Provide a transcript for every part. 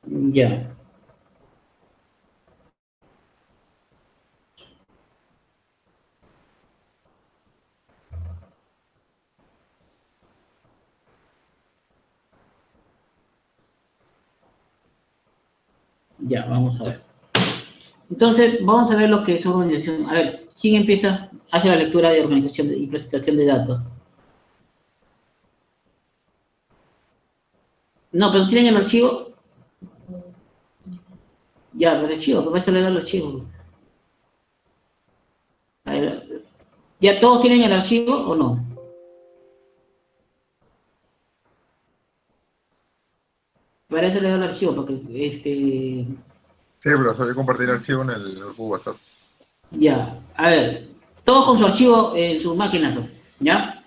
Ya, ya, vamos a ver. Entonces, vamos a ver lo que es organización. A ver, ¿quién empieza? Hace la lectura de organización y presentación de datos. No, pero tienen el archivo. Ya, el archivo, por eso le da el archivo. A ver, ¿ya todos tienen el archivo o no? Para eso le da el archivo, porque Sí, profesor, voy a compartir el archivo en el grupo WhatsApp. ya, a ver, todos con su archivo en su máquina, pues, ¿ya?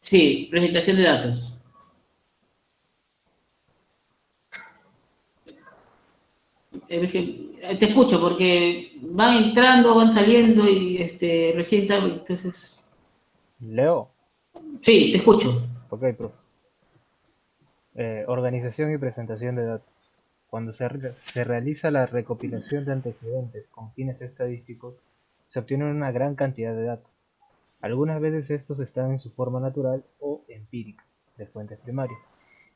Sí, presentación de datos. Te escucho porque van entrando, van saliendo y recién está, entonces. Leo. Sí, te escucho. Ok, profe. Organización y presentación de datos. Cuando se realiza la recopilación de antecedentes con fines estadísticos, se obtiene una gran cantidad de datos. Algunas veces estos están en su forma natural o empírica, de fuentes primarias,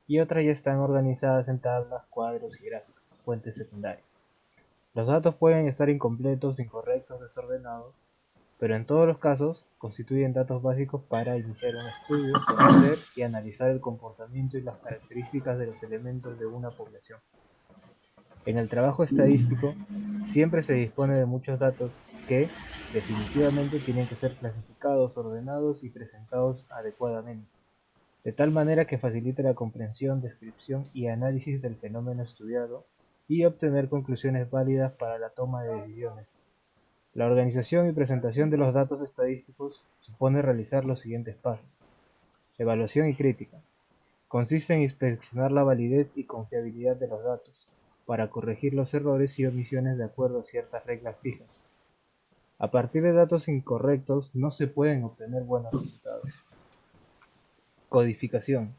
y otras ya están organizadas en tablas, cuadros y gráficos, fuentes secundarias. Los datos pueden estar incompletos, incorrectos, desordenados, pero en todos los casos constituyen datos básicos para iniciar un estudio, conocer y analizar el comportamiento y las características de los elementos de una población. En el trabajo estadístico siempre se dispone de muchos datos que, definitivamente, tienen que ser clasificados, ordenados y presentados adecuadamente, de tal manera que facilite la comprensión, descripción y análisis del fenómeno estudiado y obtener conclusiones válidas para la toma de decisiones. La organización y presentación de los datos estadísticos supone realizar los siguientes pasos. Evaluación y crítica. Consiste en inspeccionar la validez y confiabilidad de los datos, para corregir los errores y omisiones de acuerdo a ciertas reglas fijas. A partir de datos incorrectos no se pueden obtener buenos resultados. Codificación.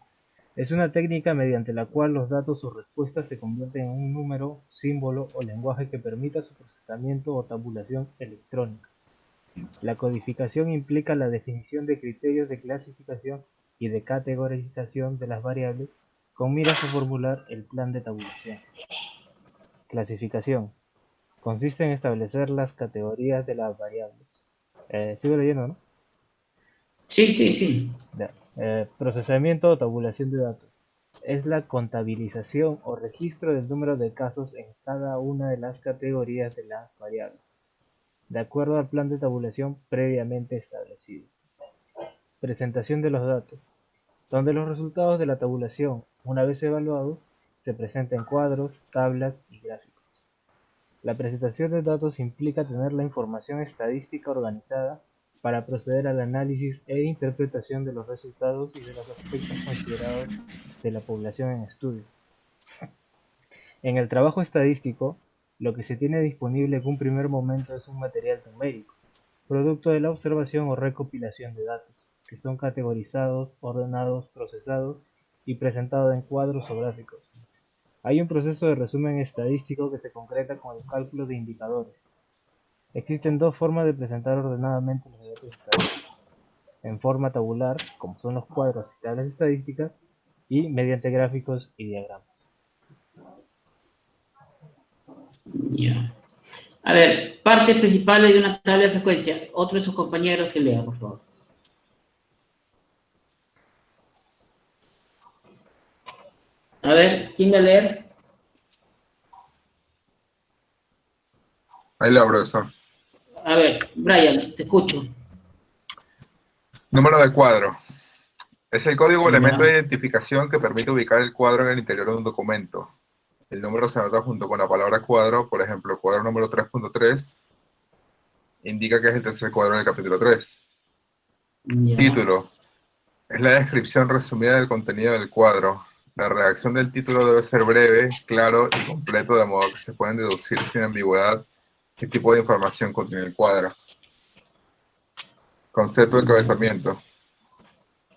Es una técnica mediante la cual los datos o respuestas se convierten en un número, símbolo o lenguaje que permita su procesamiento o tabulación electrónica. La codificación implica la definición de criterios de clasificación y de categorización de las variables con miras a formular el plan de tabulación. Clasificación. Consiste en establecer las categorías de las variables. Sigo leyendo, ¿no? Sí, sí, sí. Ya. Procesamiento o tabulación de datos. Es la contabilización o registro del número de casos en cada una de las categorías de las variables, de acuerdo al plan de tabulación previamente establecido. Presentación de los datos, donde los resultados de la tabulación, una vez evaluados, se presentan en cuadros, tablas y gráficos. La presentación de datos implica tener la información estadística organizada para proceder al análisis e interpretación de los resultados y de los aspectos considerados de la población en estudio. En el trabajo estadístico, lo que se tiene disponible en un primer momento es un material numérico, producto de la observación o recopilación de datos, que son categorizados, ordenados, procesados y presentados en cuadros o gráficos. Hay un proceso de resumen estadístico que se concreta con el cálculo de indicadores. Existen dos formas de presentar ordenadamente los datos estadísticos: en forma tabular, como son los cuadros y tablas estadísticas, y mediante gráficos y diagramas. Ya. A ver, partes principales de una tabla de frecuencia. Otro de sus compañeros que lea, por favor. A ver, ¿quién va a leer? Ahí la profesor. A ver, Brian, te escucho. Número de cuadro. Es el código o elemento de Ya, identificación que permite ubicar el cuadro en el interior de un documento. El número se anota junto con la palabra cuadro, por ejemplo, cuadro número 3.3 indica que es el tercer cuadro del capítulo 3. ya, Título. Es la descripción resumida del contenido del cuadro. La redacción del título debe ser breve, claro y completo, de modo que se pueden deducir sin ambigüedad qué tipo de información contiene el cuadro. Concepto de ya, encabezamiento.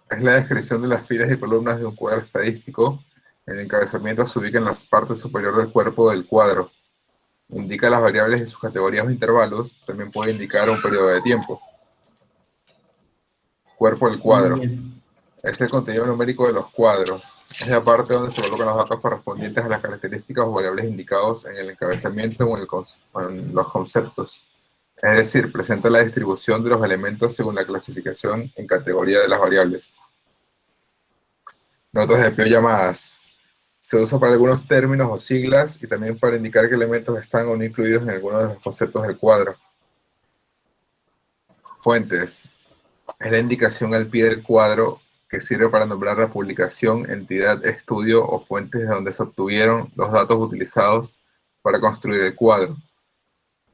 Es la descripción de las filas y columnas de un cuadro estadístico El encabezamiento se ubica en la parte superior del cuerpo del cuadro. Indica las variables y sus categorías o intervalos. También puede indicar un periodo de tiempo. Cuerpo del cuadro. Bien. Es el contenido numérico de los cuadros. Es la parte donde se colocan los datos correspondientes a las características o variables indicados en el encabezamiento o en los conceptos. Es decir, presenta la distribución de los elementos según la clasificación en categoría de las variables. Notas de pie o llamadas. Se usa para algunos términos o siglas y también para indicar qué elementos están o no incluidos en alguno de los conceptos del cuadro. Fuentes. Es la indicación al pie del cuadro que sirve para nombrar la publicación, entidad, estudio o fuentes de donde se obtuvieron los datos utilizados para construir el cuadro.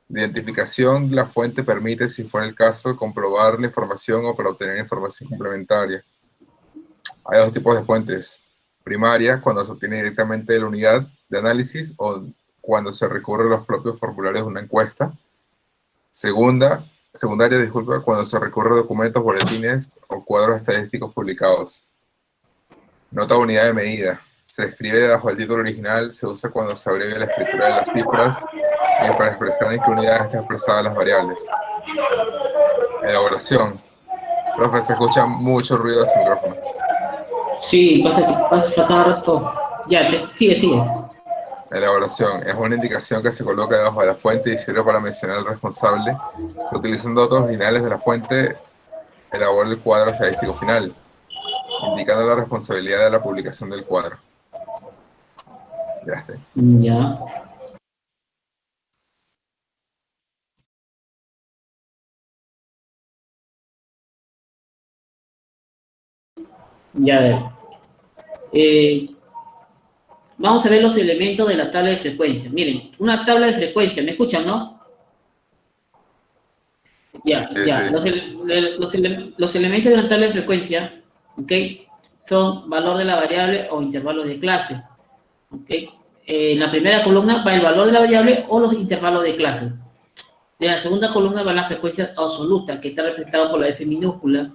La identificación de la fuente permite, si fuera el caso, comprobar la información o para obtener información complementaria. Hay dos tipos de fuentes. Primaria, cuando se obtiene directamente de la unidad de análisis o cuando se recurre a los propios formularios de una encuesta. Secundaria, cuando se recurre a documentos, boletines o cuadros estadísticos publicados. Nota unidad de medida. Se escribe bajo el título original, se usa cuando se abrevia la escritura de las cifras y para expresar en qué unidad están expresadas las variables. Elaboración. Profe, se escucha mucho ruido de su micrófono. Sí, pasa cada rato. Ya, sigue. Elaboración. Es una indicación que se coloca debajo de la fuente y sirve para mencionar al responsable que, utilizando datos originales de la fuente, elabora el cuadro estadístico final, indicando la responsabilidad de la publicación del cuadro. Ya está. Ya. Ya, a ver. Vamos a ver los elementos de la tabla de frecuencia. Miren, una tabla de frecuencia, ¿me escuchan, no? Ya. Sí. Los elementos de una tabla de frecuencia, ¿ok? Son valor de la variable o intervalos de clase, ¿ok? En la primera columna va el valor de la variable o los intervalos de clase. En la segunda columna va la frecuencia absoluta, que está representada por la F minúscula,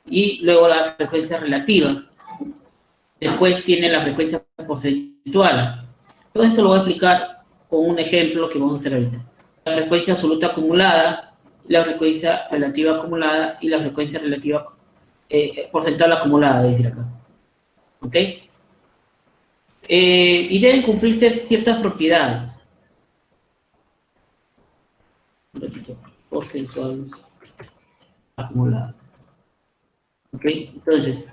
y luego la frecuencia relativa. Después tiene la frecuencia porcentual. Todo esto lo voy a explicar con un ejemplo que vamos a hacer ahorita. La frecuencia absoluta acumulada, la frecuencia relativa acumulada y la frecuencia relativa porcentual acumulada, decir acá. ¿Ok? Y deben cumplirse ciertas propiedades. Porcentual acumulada. ¿Ok? Entonces,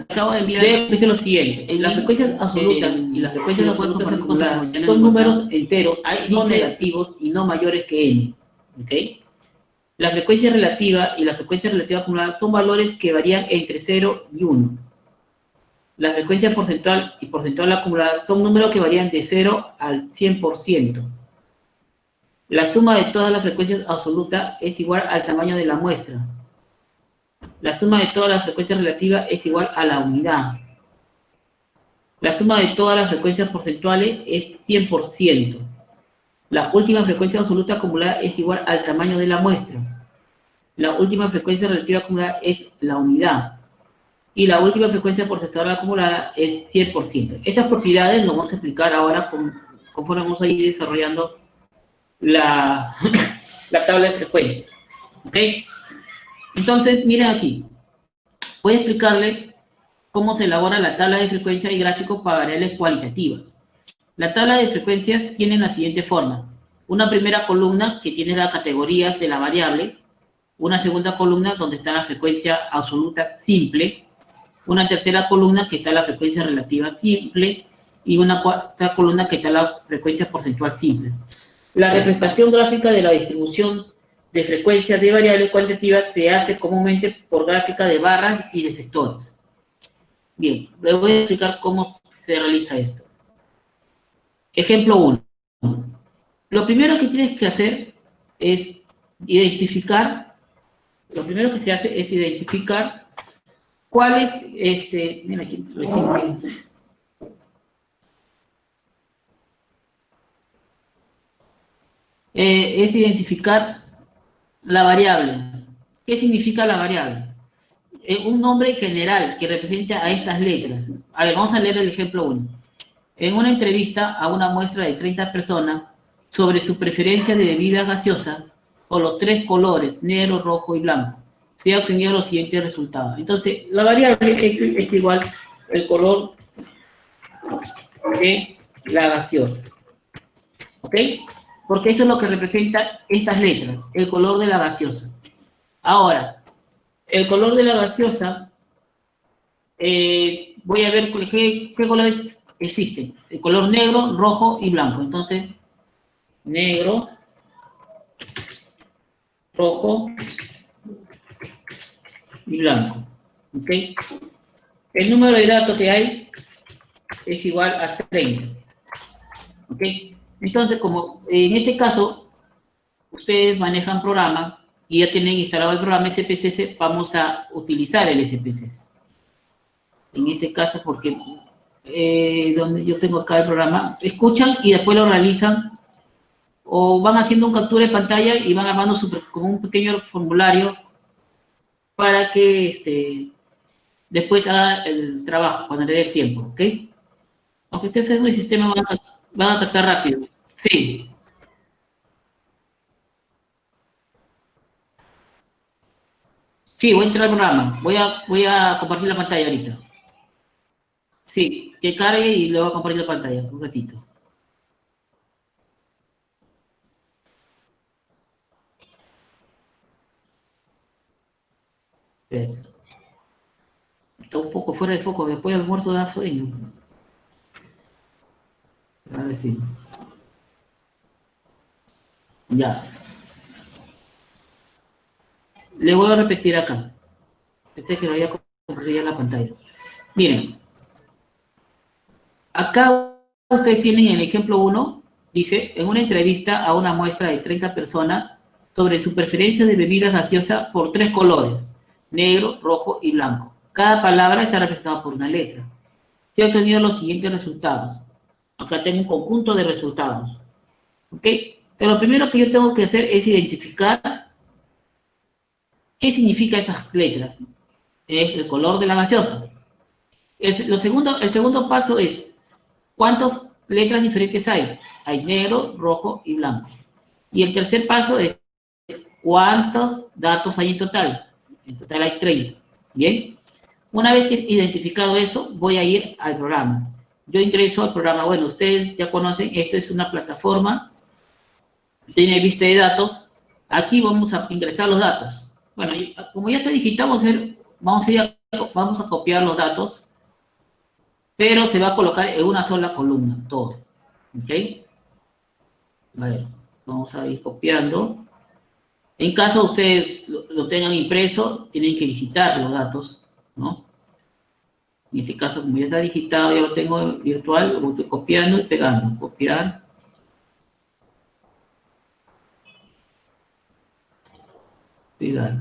acabo de enviar dice lo siguiente: las frecuencias absolutas y las frecuencias absolutas acumuladas son números enteros no negativos y no mayores que n. ¿Ok? La frecuencia relativa y la frecuencia relativa acumulada son valores que varían entre 0 y 1. La frecuencia porcentual y porcentual acumulada son números que varían de 0 al 100%. La suma de todas las frecuencias absolutas es igual al tamaño de la muestra. La suma de todas las frecuencias relativas es igual a la unidad. La suma de todas las frecuencias porcentuales es 100%. La última frecuencia absoluta acumulada es igual al tamaño de la muestra. La última frecuencia relativa acumulada es la unidad. Y la última frecuencia porcentual acumulada es 100%. Estas propiedades nos vamos a explicar ahora conforme vamos a ir desarrollando la tabla de frecuencia. ¿Ok? Entonces, miren aquí. Voy a explicarles cómo se elabora la tabla de frecuencia y gráficos para variables cualitativas. La tabla de frecuencias tiene la siguiente forma: una primera columna que tiene las categorías de la variable, una segunda columna donde está la frecuencia absoluta simple, una tercera columna que está la frecuencia relativa simple y una cuarta columna que está la frecuencia porcentual simple. La representación gráfica de la distribución de frecuencias de variables cuantitativas se hace comúnmente por gráfica de barras y de sectores. Bien, les voy a explicar cómo se realiza esto. Ejemplo 1. Lo primero que tienes que hacer es identificar, cuál es, mira aquí, es identificar la variable. ¿Qué significa la variable? un nombre general que represente a estas letras. A ver, vamos a leer el ejemplo 1. En una entrevista a una muestra de 30 personas sobre su preferencia de bebida gaseosa o los 3 colores, negro, rojo y blanco, se ha obtenido los siguientes resultados. Entonces, la variable es igual el color de la gaseosa. ¿Ok? Porque eso es lo que representa estas letras, el color de la gaseosa. Ahora, el color de la gaseosa, voy a ver qué colores existen. El color negro, rojo y blanco. Entonces, negro, rojo y blanco. ¿Ok? El número de datos que hay es igual a 30. ¿Ok? Entonces, como en este caso, ustedes manejan programa y ya tienen instalado el programa SPSS, vamos a utilizar el SPSS. En este caso, porque donde yo tengo acá el programa, escuchan y después lo realizan o van haciendo un captura de pantalla y van armando como un pequeño formulario para que después haga el trabajo cuando le dé el tiempo, ¿ok? Aunque ustedes en el sistema van a captar rápido. Sí. Sí, voy a entrar al programa. Voy a compartir la pantalla ahorita. Sí, que cargue y le voy a compartir la pantalla un ratito. Está un poco fuera de foco, después del almuerzo da sueño. A ver si. Ya. Le voy a repetir acá. Pensé que lo había compartido ya en la pantalla. Miren. Acá ustedes tienen el ejemplo 1, dice, en una entrevista a una muestra de 30 personas sobre su preferencia de bebidas gaseosas por 3 colores, negro, rojo y blanco. Cada palabra está representada por una letra. Se han obtenido los siguientes resultados. Acá tengo un conjunto de resultados. ¿Ok? Pero lo primero que yo tengo que hacer es identificar qué significa esas letras. Es el color de la gaseosa. El segundo paso es ¿cuántas letras diferentes hay? Hay negro, rojo y blanco. Y el tercer paso es ¿cuántos datos hay en total? En total hay 30. ¿Bien? Una vez que he identificado eso, voy a ir al programa. Yo ingreso al programa. Bueno, ustedes ya conocen, esto es una plataforma, tiene vista de datos. Aquí vamos a ingresar los datos. Bueno, como ya está digitado, vamos a copiar los datos, pero se va a colocar en una sola columna, todo. ¿Ok? Vale, vamos a ir copiando. En caso ustedes lo tengan impreso, tienen que digitar los datos, ¿no? En este caso, como ya está digitado, ya lo tengo virtual, lo estoy copiando y pegando. Copiar. Pegar.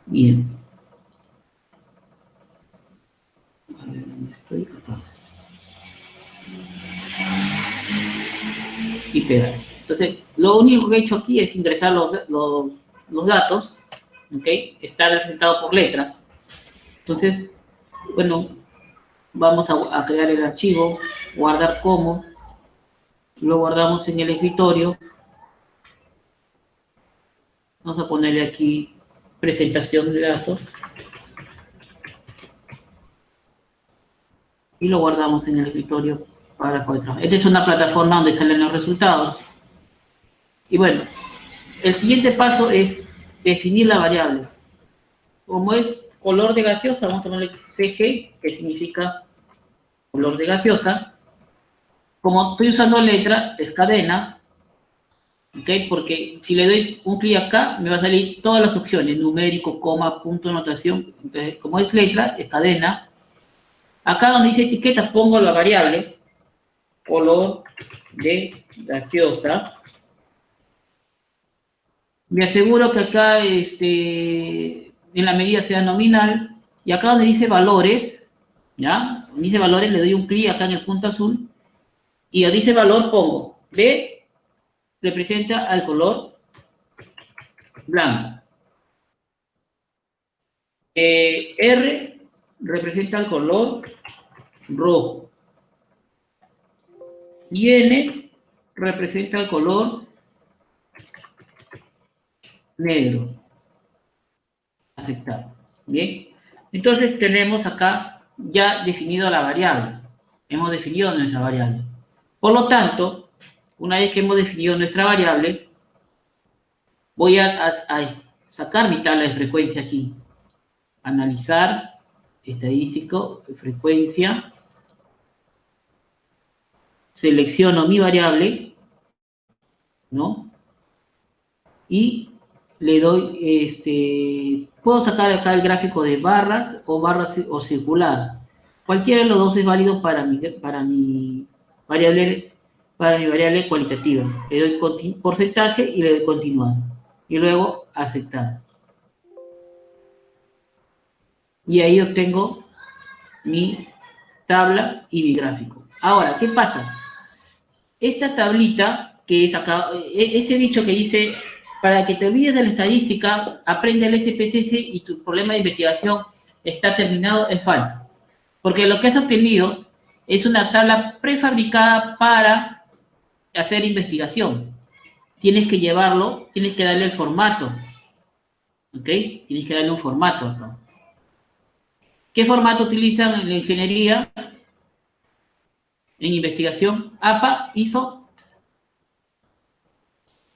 Bien. A ver, ¿dónde estoy? Acá. Y pegar. Entonces, lo único que he hecho aquí es ingresar los datos, ¿ok? Está representado por letras. Entonces, bueno, vamos a crear el archivo, guardar como, lo guardamos en el escritorio. Vamos a ponerle aquí presentación de datos. Y lo guardamos en el escritorio para poder trabajar. Esta es una plataforma donde salen los resultados. Y bueno, el siguiente paso es definir la variable. Como es color de gaseosa, vamos a ponerle CG, que significa color de gaseosa. Como estoy usando letra, es cadena, ¿ok? Porque si le doy un clic acá, me va a salir todas las opciones, numérico, coma, punto, notación. Entonces, como es letra, es cadena. Acá donde dice etiqueta, pongo la variable, color de gaseosa. Me aseguro que acá, en la medida sea nominal. Y acá donde dice valores, ¿ya? Donde dice valores, le doy un clic acá en el punto azul. Y donde dice valor, pongo B, representa al color blanco. R representa el color rojo. Y N representa el color negro. Aceptar. Bien. Entonces tenemos acá ya definido la variable. Hemos definido nuestra variable. Por lo tanto, una vez que hemos definido nuestra variable, voy a sacar mi tabla de frecuencia aquí. Analizar, estadístico, frecuencia. Selecciono mi variable, ¿no? Y le doy, puedo sacar acá el gráfico de barras o circular. Cualquiera de los dos es válido para mi variable cualitativa. Le doy porcentaje y le doy continuar. Y luego aceptar. Y ahí obtengo mi tabla y mi gráfico. Ahora, ¿qué pasa? Esta tablita, que es acá, ese dicho que dice, para que te olvides de la estadística, aprende el SPSS y tu problema de investigación está terminado, es falso. Porque lo que has obtenido es una tabla prefabricada para hacer investigación. Tienes que llevarlo, tienes que darle el formato. ¿Ok? Tienes que darle un formato acá. ¿Qué formato utilizan en la ingeniería? En investigación, APA, ISO.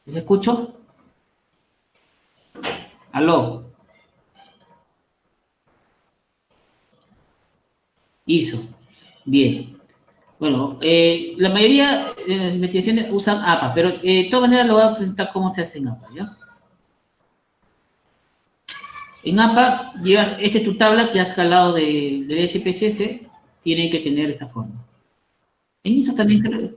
¿Les escucho? Aló. ISO. Bien. Bueno, la mayoría de las investigaciones usan APA, pero de todas maneras lo voy a presentar cómo se hace en APA, ¿ya? En APA, esta es tu tabla que has jalado del SPSS, tiene que tener esta forma. En ISO también creo.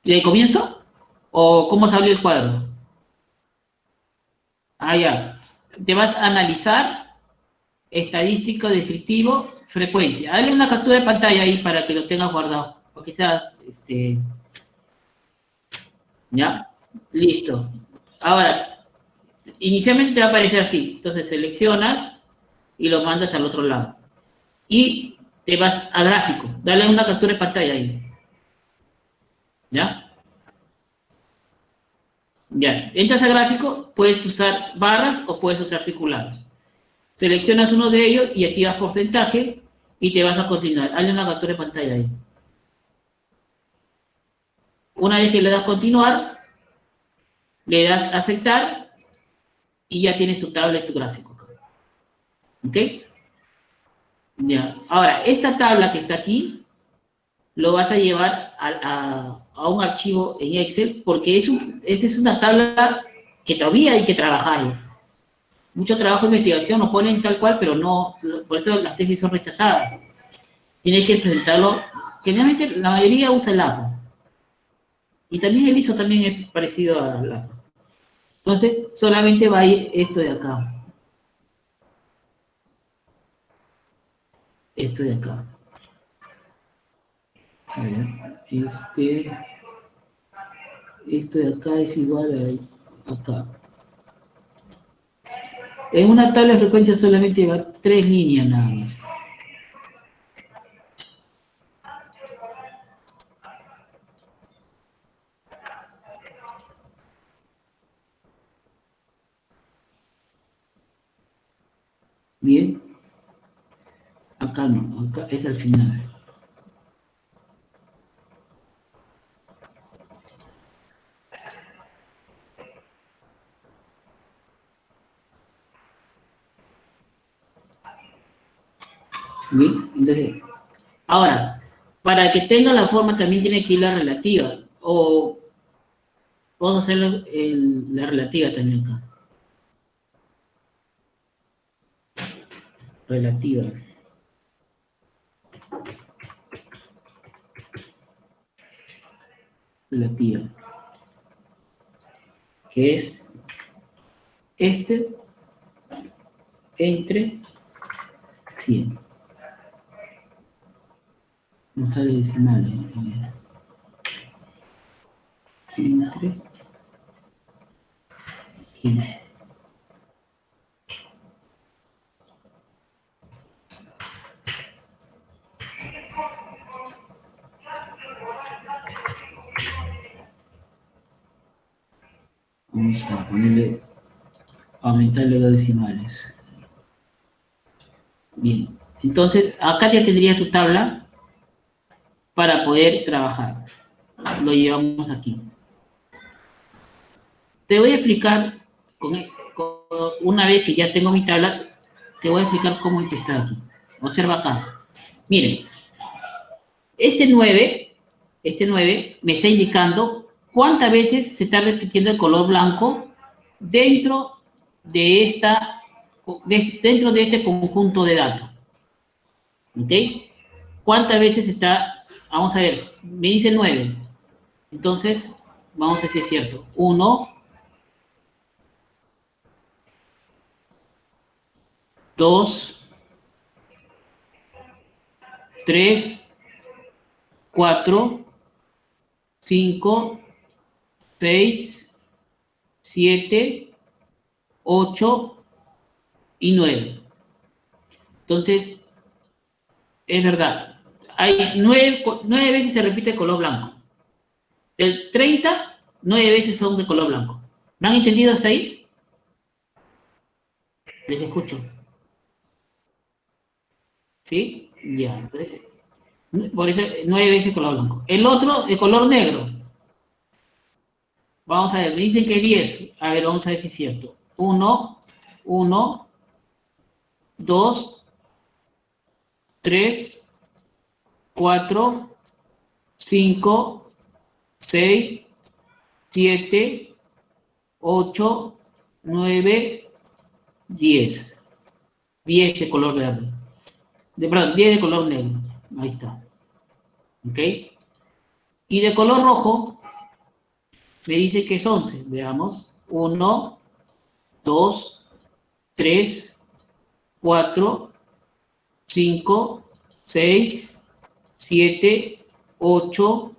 ¿De comienzo? ¿O cómo se abre el cuadro? Ah, ya. Te vas a analizar estadístico, descriptivo, frecuencia. Dale una captura de pantalla ahí para que lo tengas guardado. Porque sea, ¿ya? Listo. Ahora, inicialmente te va a aparecer así. Entonces seleccionas y lo mandas al otro lado. Y te vas a gráfico. Dale una captura de pantalla ahí. ¿Ya? Ya. Entras a gráfico, puedes usar barras o puedes usar circulares. Seleccionas uno de ellos y activas porcentaje y te vas a continuar. Dale una captura de pantalla ahí. Una vez que le das continuar, le das aceptar y ya tienes tu tabla y tu gráfico. ¿Ok? Ya. Ahora, esta tabla que está aquí, lo vas a llevar a un archivo en Excel porque esta es una tabla que todavía hay que trabajarlo. Mucho trabajo de investigación lo ponen tal cual, pero no, por eso las tesis son rechazadas. Tienes que presentarlo. Generalmente la mayoría usa el APA. Y también el ISO también es parecido al APA. Entonces, solamente va a ir esto de acá. Esto de acá. A ver, esto de acá es igual a acá. En una tabla de frecuencia solamente va 3 líneas nada más. Bien. Acá no, acá es al final. Bien, entonces, ahora, para que tenga la forma también tiene que ir la relativa, o vamos a hacer la relativa también acá. Relativa. Relativa. Que es este entre 100. No sale decimal. Entre 100. Vamos a ponerle, aumentarle los decimales. Bien, entonces acá ya tendría tu tabla para poder trabajar. Lo llevamos aquí. Te voy a explicar, una vez que ya tengo mi tabla, te voy a explicar cómo está aquí. Observa acá. Miren, este 9 me está indicando cuántas veces se está repitiendo el color blanco dentro de este conjunto de datos. ¿Ok? ¿Cuántas veces está? Vamos a ver, me dice 9. Entonces, vamos a ver si es cierto. 1, 2, 3, 4, 5, 6, 7, 8 y 9. Entonces, es verdad. Hay 9 veces se repite el color blanco. Del 30, 9 veces son de color blanco. ¿Me han entendido hasta ahí? Les escucho. ¿Sí? Ya. Entonces, por eso 9 veces color blanco. El otro, de color negro. Vamos a ver, me dicen que es 10. A ver, vamos a ver si es cierto. 1, 1, 2, 3, 4, 5, 6, 7, 8, 9, 10. 10 de color verde. Perdón, 10 de color negro. Ahí está. ¿Ok? Y de color rojo me dice que es 11. Veamos. 1, 2, 3, 4, 5, 6, 7, 8,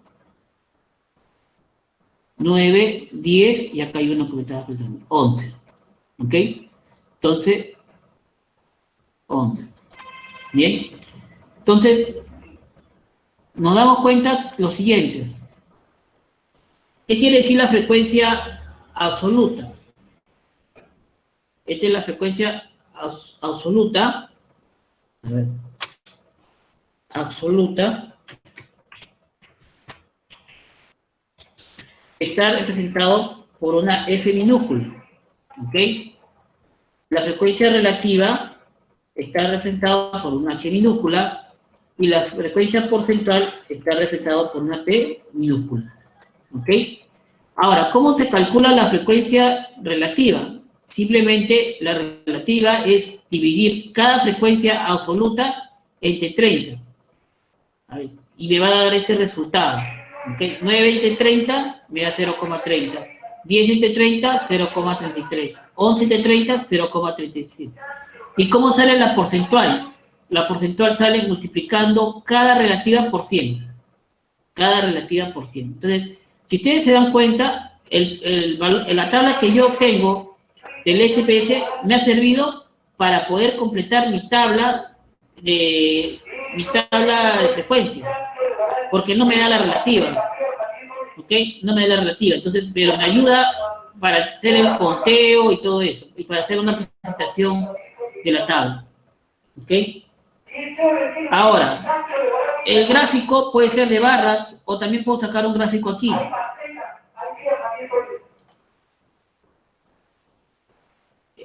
9, 10, y acá hay uno que me estaba faltando. 11. ¿Ok? Entonces, 11. Bien. Entonces, nos damos cuenta lo siguiente. ¿Qué quiere decir la frecuencia absoluta? Esta es la frecuencia absoluta. A ver. Absoluta. Está representado por una F minúscula. ¿Ok? La frecuencia relativa está representada por una H minúscula y la frecuencia porcentual está representada por una P minúscula. ¿Ok? Ahora, ¿cómo se calcula la frecuencia relativa? Simplemente la relativa es dividir cada frecuencia absoluta entre 30. Y me va a dar este resultado. ¿Okay? 9 entre 30 me da 0,30. 10 entre 30, 0,33. 11 entre 30, 0,37. ¿Y cómo sale la porcentual? La porcentual sale multiplicando cada relativa por 100. Cada relativa por 100. Entonces, si ustedes se dan cuenta, la tabla que yo obtengo del SPS me ha servido para poder completar mi tabla de frecuencia, porque no me da la relativa, ¿ok? No me da la relativa, entonces, pero me ayuda para hacer el conteo y todo eso, y para hacer una presentación de la tabla, ¿ok? Ahora, el gráfico puede ser de barras o también puedo sacar un gráfico aquí.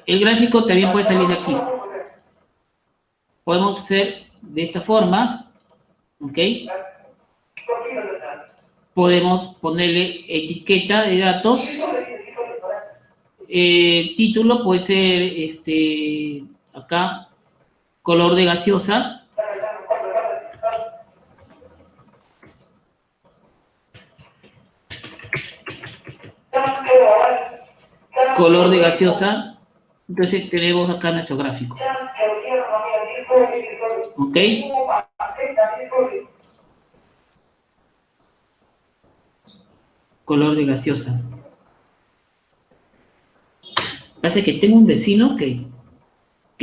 El gráfico también puede salir de aquí. Podemos hacer de esta forma, ¿ok? Podemos ponerle etiqueta de datos. Título puede ser, acá, color de gaseosa. Color de gaseosa. Entonces tenemos acá nuestro gráfico. ¿Ok? Color de gaseosa. Parece que tengo un vecino que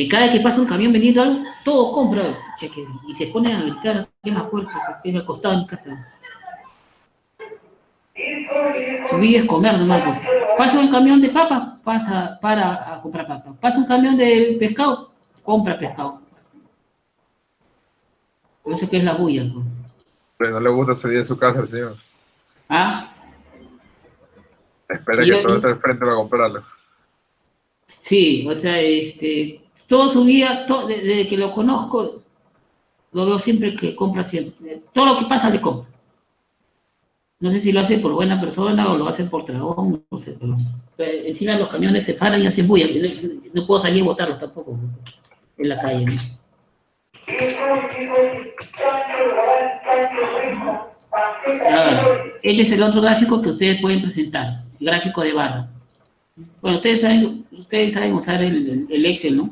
cada vez que pasa un camión vendiendo algo, todo compra, cheque, y se pone a gritar aquí en la puerta, que tiene al costado de mi casa. Su vida es comer nomás, porque pasa un camión de papa, pasa para a comprar papa. Pasa un camión de pescado, compra pescado. Por eso que es la bulla, pues. Pero no le gusta salir de su casa al señor. ¿Ah? Espera que todo esté al frente para comprarlo. Sí, o sea, toda su vida, desde que lo conozco, lo veo siempre que compra siempre. Todo lo que pasa le compra. No sé si lo hace por buena persona o lo hace por dragón, no sé, pero encima los camiones se paran y hacen bulla. No puedo salir a botarlos tampoco en la calle, ¿no? Este es el otro gráfico que ustedes pueden presentar, el gráfico de barra. Bueno, ustedes saben usar el Excel, ¿no?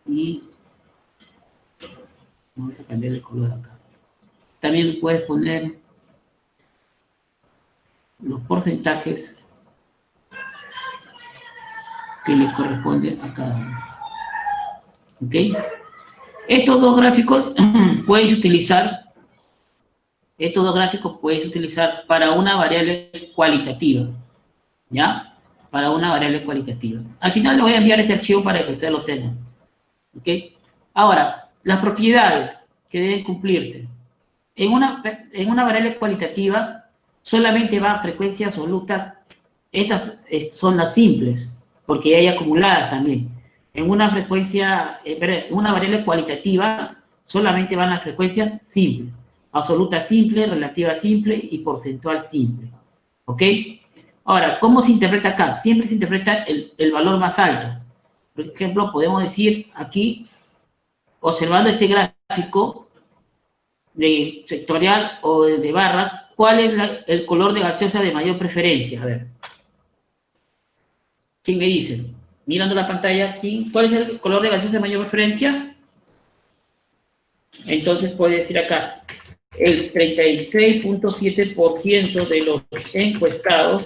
Y vamos a cambiar el color acá. También puedes poner los porcentajes que le corresponden a cada uno. ¿Ok? Estos dos gráficos puedes utilizar para una variable cualitativa, ¿ya? Para una variable cualitativa. Al final le voy a enviar este archivo para que ustedes lo tengan. ¿Ok? Ahora, las propiedades que deben cumplirse. En una variable cualitativa solamente va a frecuencia absoluta. Estas son las simples, porque hay acumuladas también. En una variable cualitativa solamente van las frecuencias simples. Absoluta simple, relativa simple y porcentual simple. ¿Ok? Ahora, ¿cómo se interpreta acá? Siempre se interpreta el valor más alto. Por ejemplo, podemos decir aquí, observando este gráfico de sectorial o de barra, ¿cuál es el color de gaseosa de mayor preferencia? A ver. ¿Quién me dice? Mirando la pantalla, ¿cuál es el color de gaseosa de mayor preferencia? Entonces puede decir acá, el 36.7% de los encuestados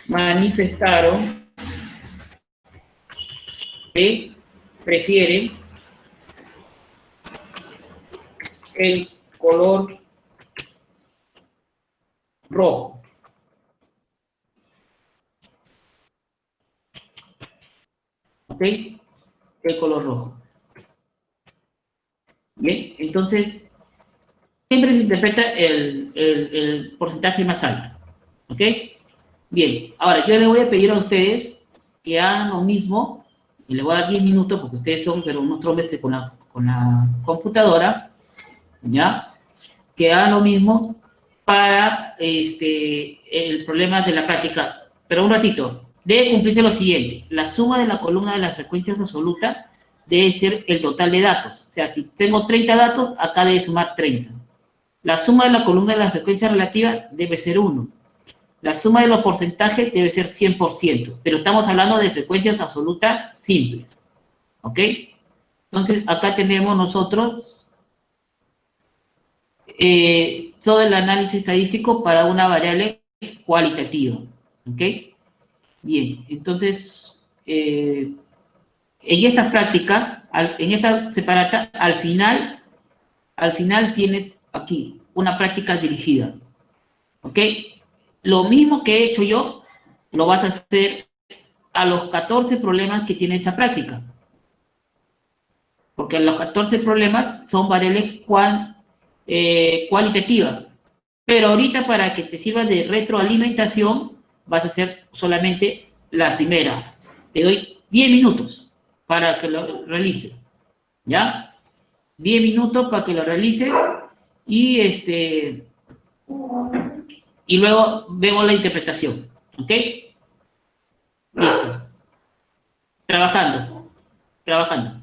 manifestaron que prefieren el color rojo. ¿Ok? El color rojo. Bien, entonces, siempre se interpreta el porcentaje más alto. ¿Ok? Bien, ahora yo les voy a pedir a ustedes que hagan lo mismo, y les voy a dar 10 minutos porque ustedes son pero unos trombes con la computadora, ¿ya? Que hagan lo mismo para el problema de la práctica. Pero un ratito, debe cumplirse lo siguiente: la suma de la columna de las frecuencias absolutas debe ser el total de datos. O sea, si tengo 30 datos, acá debe sumar 30. La suma de la columna de las frecuencias relativas debe ser 1. La suma de los porcentajes debe ser 100%, pero estamos hablando de frecuencias absolutas simples. ¿Ok? Entonces, acá tenemos nosotros todo el análisis estadístico para una variable cualitativa. ¿Ok? Bien, entonces, en esta práctica, en esta separata, al final tienes aquí una práctica dirigida. ¿Ok? Lo mismo que he hecho yo, lo vas a hacer a los 14 problemas que tiene esta práctica. Porque los 14 problemas son variables cualitativas. Pero ahorita, para que te sirva de retroalimentación, vas a hacer solamente la primera. Te doy 10 minutos para que lo realices, ¿ya? 10 minutos para que lo realices y y luego vemos la interpretación, ¿ok? Listo. Trabajando, trabajando.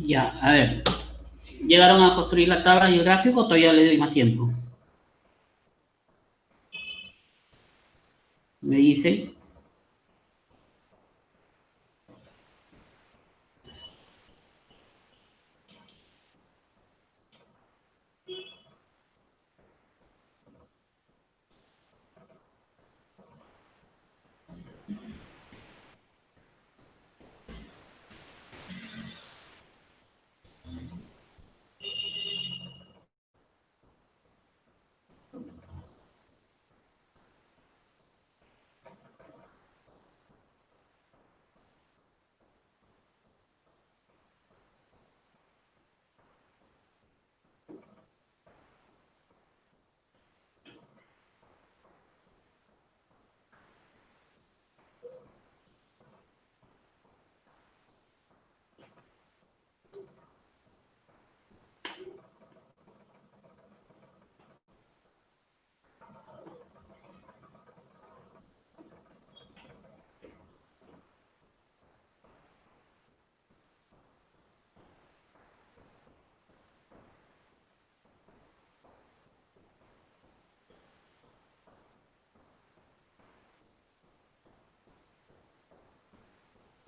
Ya, a ver. ¿Llegaron a construir la tabla y el gráfico o todavía le doy más tiempo? Me dice.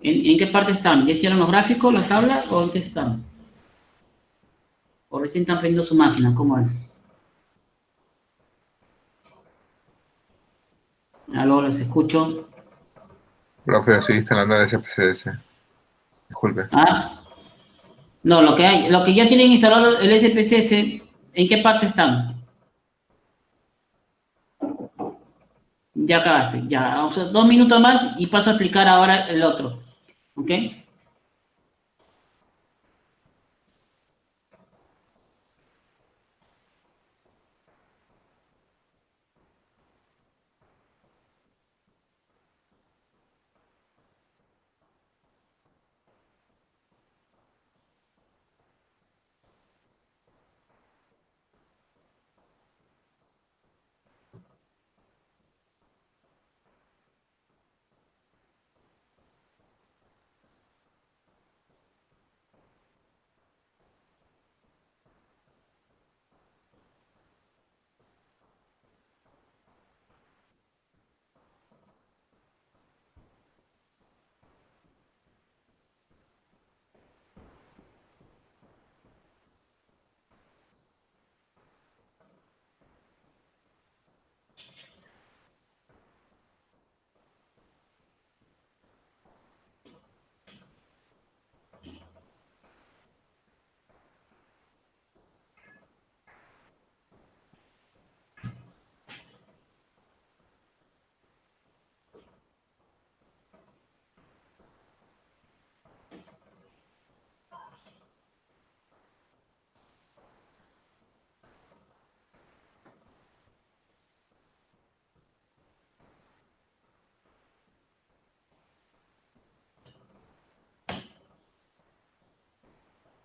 ¿En qué parte están? ¿Ya hicieron los gráficos, la tabla o en qué están? ¿O recién están prendiendo su máquina? ¿Cómo es? Aló, los escucho. Profe, estoy instalando el SPSS. Disculpe. Ah, no, lo que ya tienen instalado el SPSS, ¿en qué parte están? Ya acabaste, ya. O sea, 2 minutos más y paso a explicar ahora el otro. ¿Ok?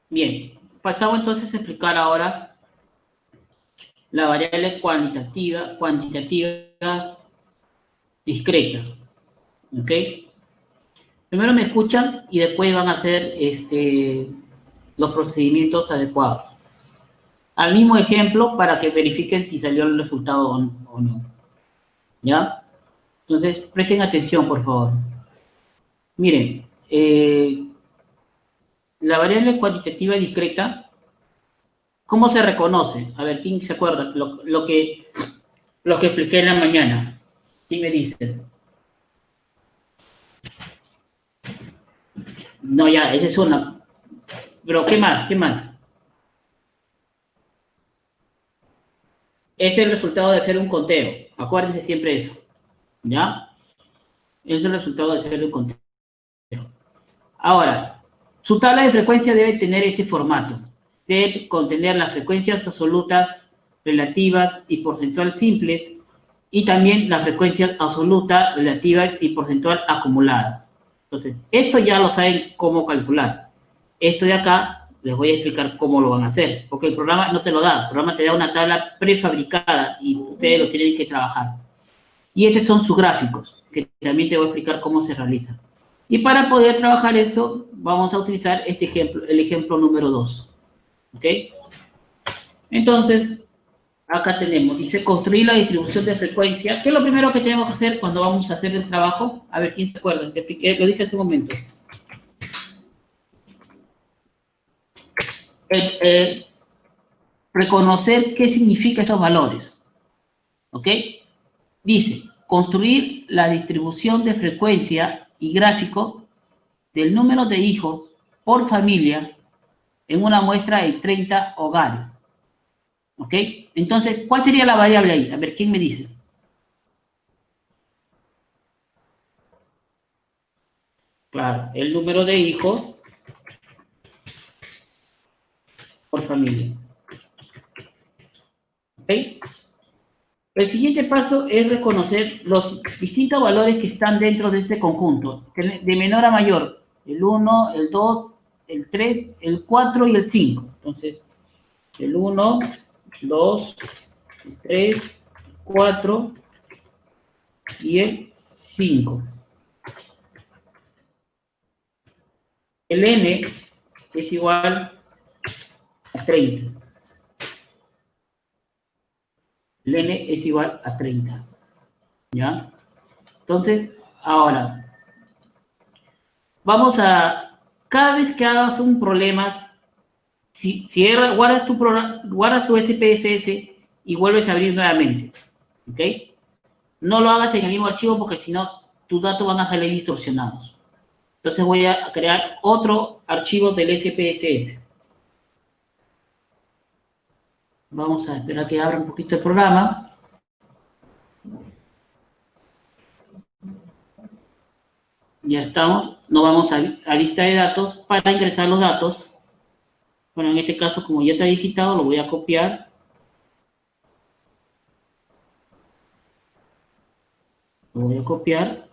Bien, pasamos entonces a explicar ahora la variable cuantitativa discreta. ¿Ok? Primero me escuchan y después van a hacer los procedimientos adecuados. al mismo ejemplo para que verifiquen si salió el resultado o no. ¿Ya? Entonces, presten atención, por favor. Miren, la variable cuantitativa discreta, ¿cómo se reconoce? A ver, ¿quién se acuerda? Lo que expliqué en la mañana. ¿Quién me dice? No, ya, esa es una. Pero, ¿qué más? ¿Qué más? Es el resultado de hacer un conteo. Acuérdense siempre eso. ¿Ya? Es el resultado de hacer un conteo. Ahora, su tabla de frecuencia debe tener este formato. Debe contener las frecuencias absolutas, relativas y porcentual simples, y también la frecuencia absoluta, relativa y porcentual acumulada. Entonces, esto ya lo saben cómo calcular. Esto de acá les voy a explicar cómo lo van a hacer, porque el programa no te lo da, el programa te da una tabla prefabricada y ustedes lo tienen que trabajar. Y estos son sus gráficos, que también te voy a explicar cómo se realizan. Y para poder trabajar esto, vamos a utilizar este ejemplo, el ejemplo número 2. ¿Ok? Entonces, acá tenemos, dice construir la distribución de frecuencia. ¿Qué es lo primero que tenemos que hacer cuando vamos a hacer el trabajo? A ver, ¿quién se acuerda? Lo dije hace un momento. Reconocer qué significan esos valores. ¿Ok? Dice, construir la distribución de frecuencia y gráfico del número de hijos por familia en una muestra de 30 hogares. ¿Ok? Entonces, ¿cuál sería la variable ahí? A ver, ¿quién me dice? Claro, el número de hijos por familia. ¿Ok? El siguiente paso es reconocer los distintos valores que están dentro de ese conjunto, de menor a mayor, el 1, el 2, el 3, el 4 y el 5. Entonces, el 1, el 2, el 3, el 4 y el 5. El n es igual a 30. El n es igual a 30. ¿Ya? Entonces, ahora, vamos a, cada vez que hagas un problema, guardas tu SPSS y vuelves a abrir nuevamente. ¿Ok? No lo hagas en el mismo archivo porque si no, tus datos van a salir distorsionados. Entonces voy a crear otro archivo del SPSS. Vamos a esperar que abra un poquito el programa. Ya estamos. Nos vamos a lista de datos para ingresar los datos. Bueno, en este caso, como ya está digitado, lo voy a copiar. Lo voy a copiar.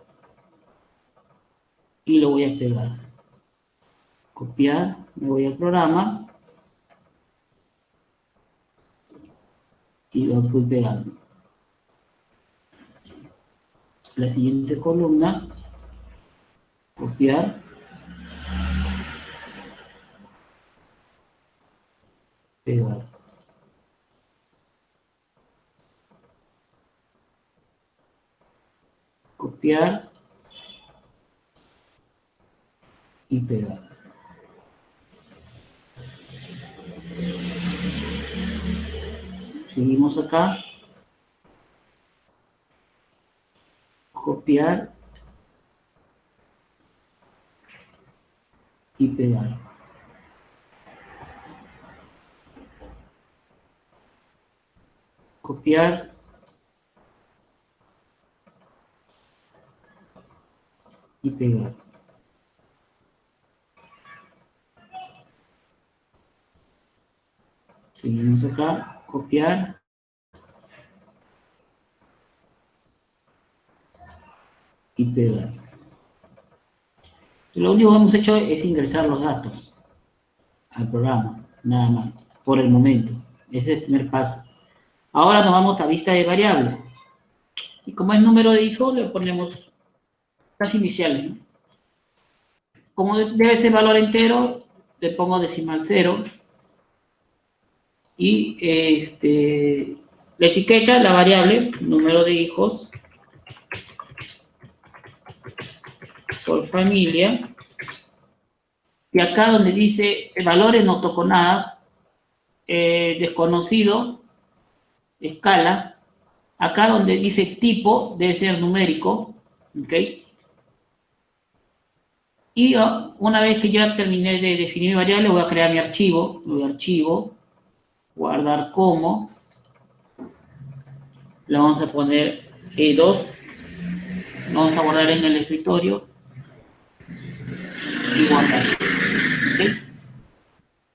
Y lo voy a pegar. Copiar. Me voy al programa. Y lo voy pegando. La siguiente columna. Copiar. Pegar. Copiar. Y pegar. Seguimos acá. Copiar. Y pegar. Copiar. Y pegar. Seguimos acá, copiar. Y pegar. Lo único que hemos hecho es ingresar los datos al programa, nada más, por el momento. Ese es el primer paso. Ahora nos vamos a vista de variable. Y como es número de hijos, le ponemos las iniciales, ¿no? Como debe ser valor entero, le pongo decimal 0. Y la etiqueta, la variable, número de hijos por familia. Y acá donde dice valores no toco nada, desconocido, escala. Acá donde dice tipo debe ser numérico, ¿ok? Y una vez que ya terminé de definir mi variable, voy a crear mi archivo, guardar como, le vamos a poner E2, vamos a guardar en el escritorio y guardar. ¿Ok?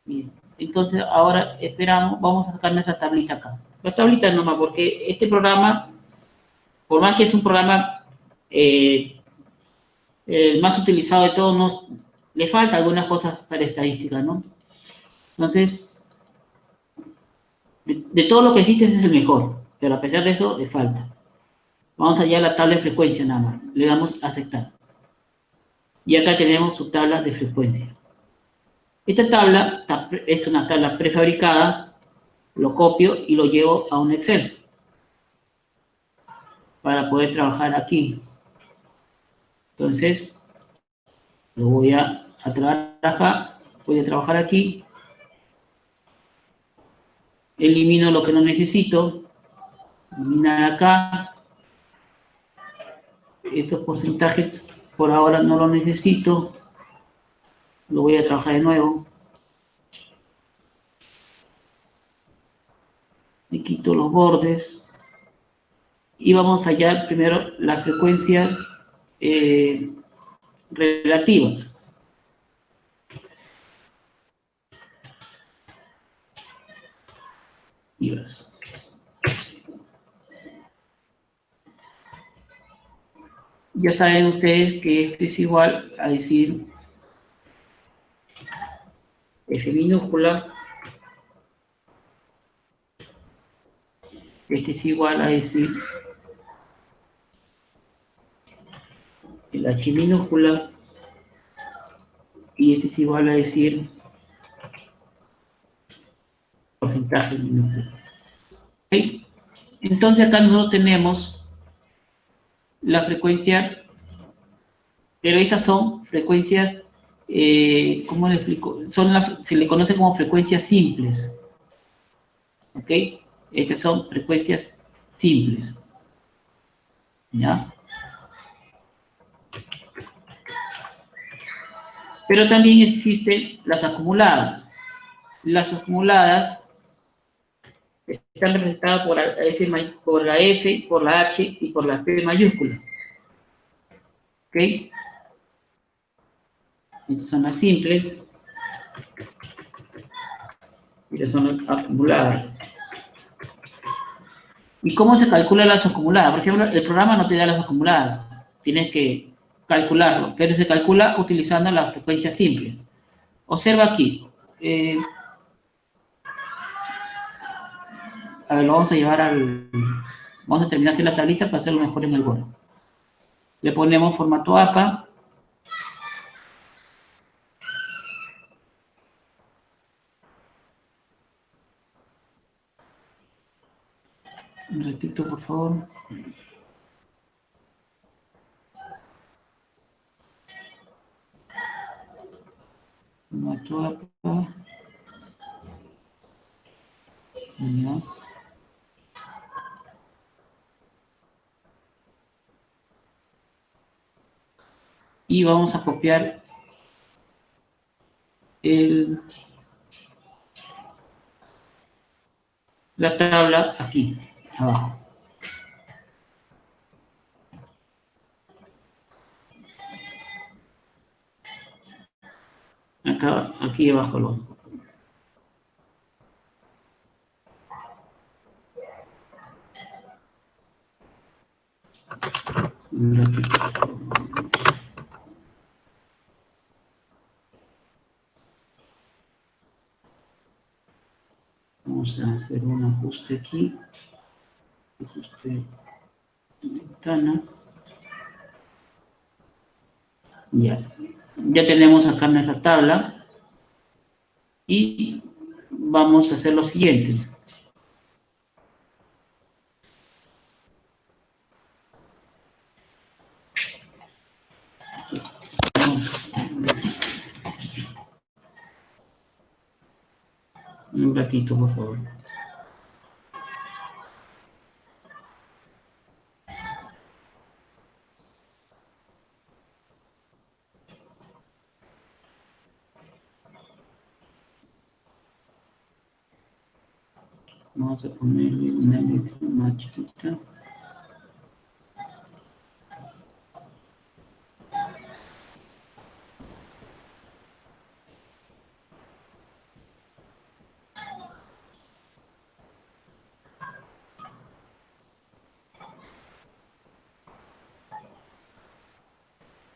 Bien. Entonces ahora esperamos, vamos a sacar nuestra tablita acá. La tablita nomás, porque este programa, por más que es un programa el más utilizado de todos, le falta algunas cosas para estadística, ¿no? Entonces, de todo lo que existe ese es el mejor, pero a pesar de eso le falta. Vamos allá a la tabla de frecuencia nada más, le damos a aceptar. Y acá tenemos su tabla de frecuencia. Esta tabla es una tabla prefabricada, lo copio y lo llevo a un Excel para poder trabajar aquí. Entonces, lo voy a trabajar, voy a trabajar aquí, elimino lo que no necesito, eliminar acá, estos porcentajes por ahora no los necesito, lo voy a trabajar de nuevo, me quito los bordes y vamos a hallar primero las frecuencias relativas. Ya saben ustedes que esto es igual a decir F minúscula, este es igual a decir el H minúscula y este es igual a decir porcentaje minúscula. ¿Okay? Entonces acá nosotros tenemos la frecuencia, pero estas son frecuencias, ¿cómo le explico? Se le conoce como frecuencias simples. ¿Ok? Estas son frecuencias simples. ¿Ya? Pero también existen las acumuladas. Las acumuladas están representadas por la F, por la H y por la P mayúscula. ¿Ok? Estas son las simples y estas son las acumuladas. ¿Y cómo se calculan las acumuladas? Por ejemplo, el programa no te da las acumuladas, tienes que calcularlo, pero se calcula utilizando las frecuencias simples. Observa aquí. A ver, lo vamos a llevar vamos a terminar de hacer la tablita para hacerlo mejor en el Word. Le ponemos formato APA. Un ratito, por favor. Formato APA. Ya. Y vamos a copiar la tabla aquí, abajo. Acá, aquí abajo lo. Vamos a hacer un ajuste aquí. Ajuste ventana. Ya. Ya tenemos acá nuestra tabla. Y vamos a hacer lo siguiente. Un ratito, por favor. Vamos a ponerle una letra más chiquita.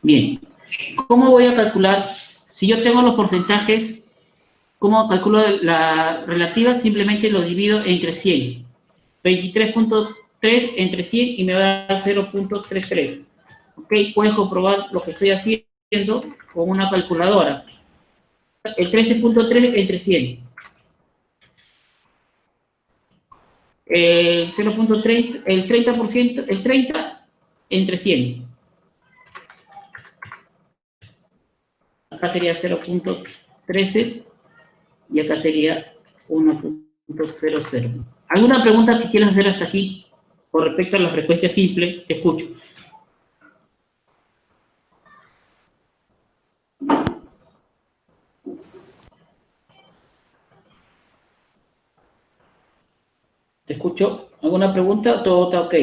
Bien, ¿cómo voy a calcular? Si yo tengo los porcentajes, ¿cómo calculo la relativa? Simplemente lo divido entre 100. 23.3 entre 100 y me va a dar 0.33. ¿Ok? Puedes comprobar lo que estoy haciendo con una calculadora. El 13.3 entre 100. El 0.3, el 30%, el 30 entre 100. Acá sería 0.13 y acá sería 1.00. ¿Alguna pregunta que quieras hacer hasta aquí con respecto a la frecuencia simple? Te escucho. ¿Te escucho? ¿Alguna pregunta? ¿Todo está ok?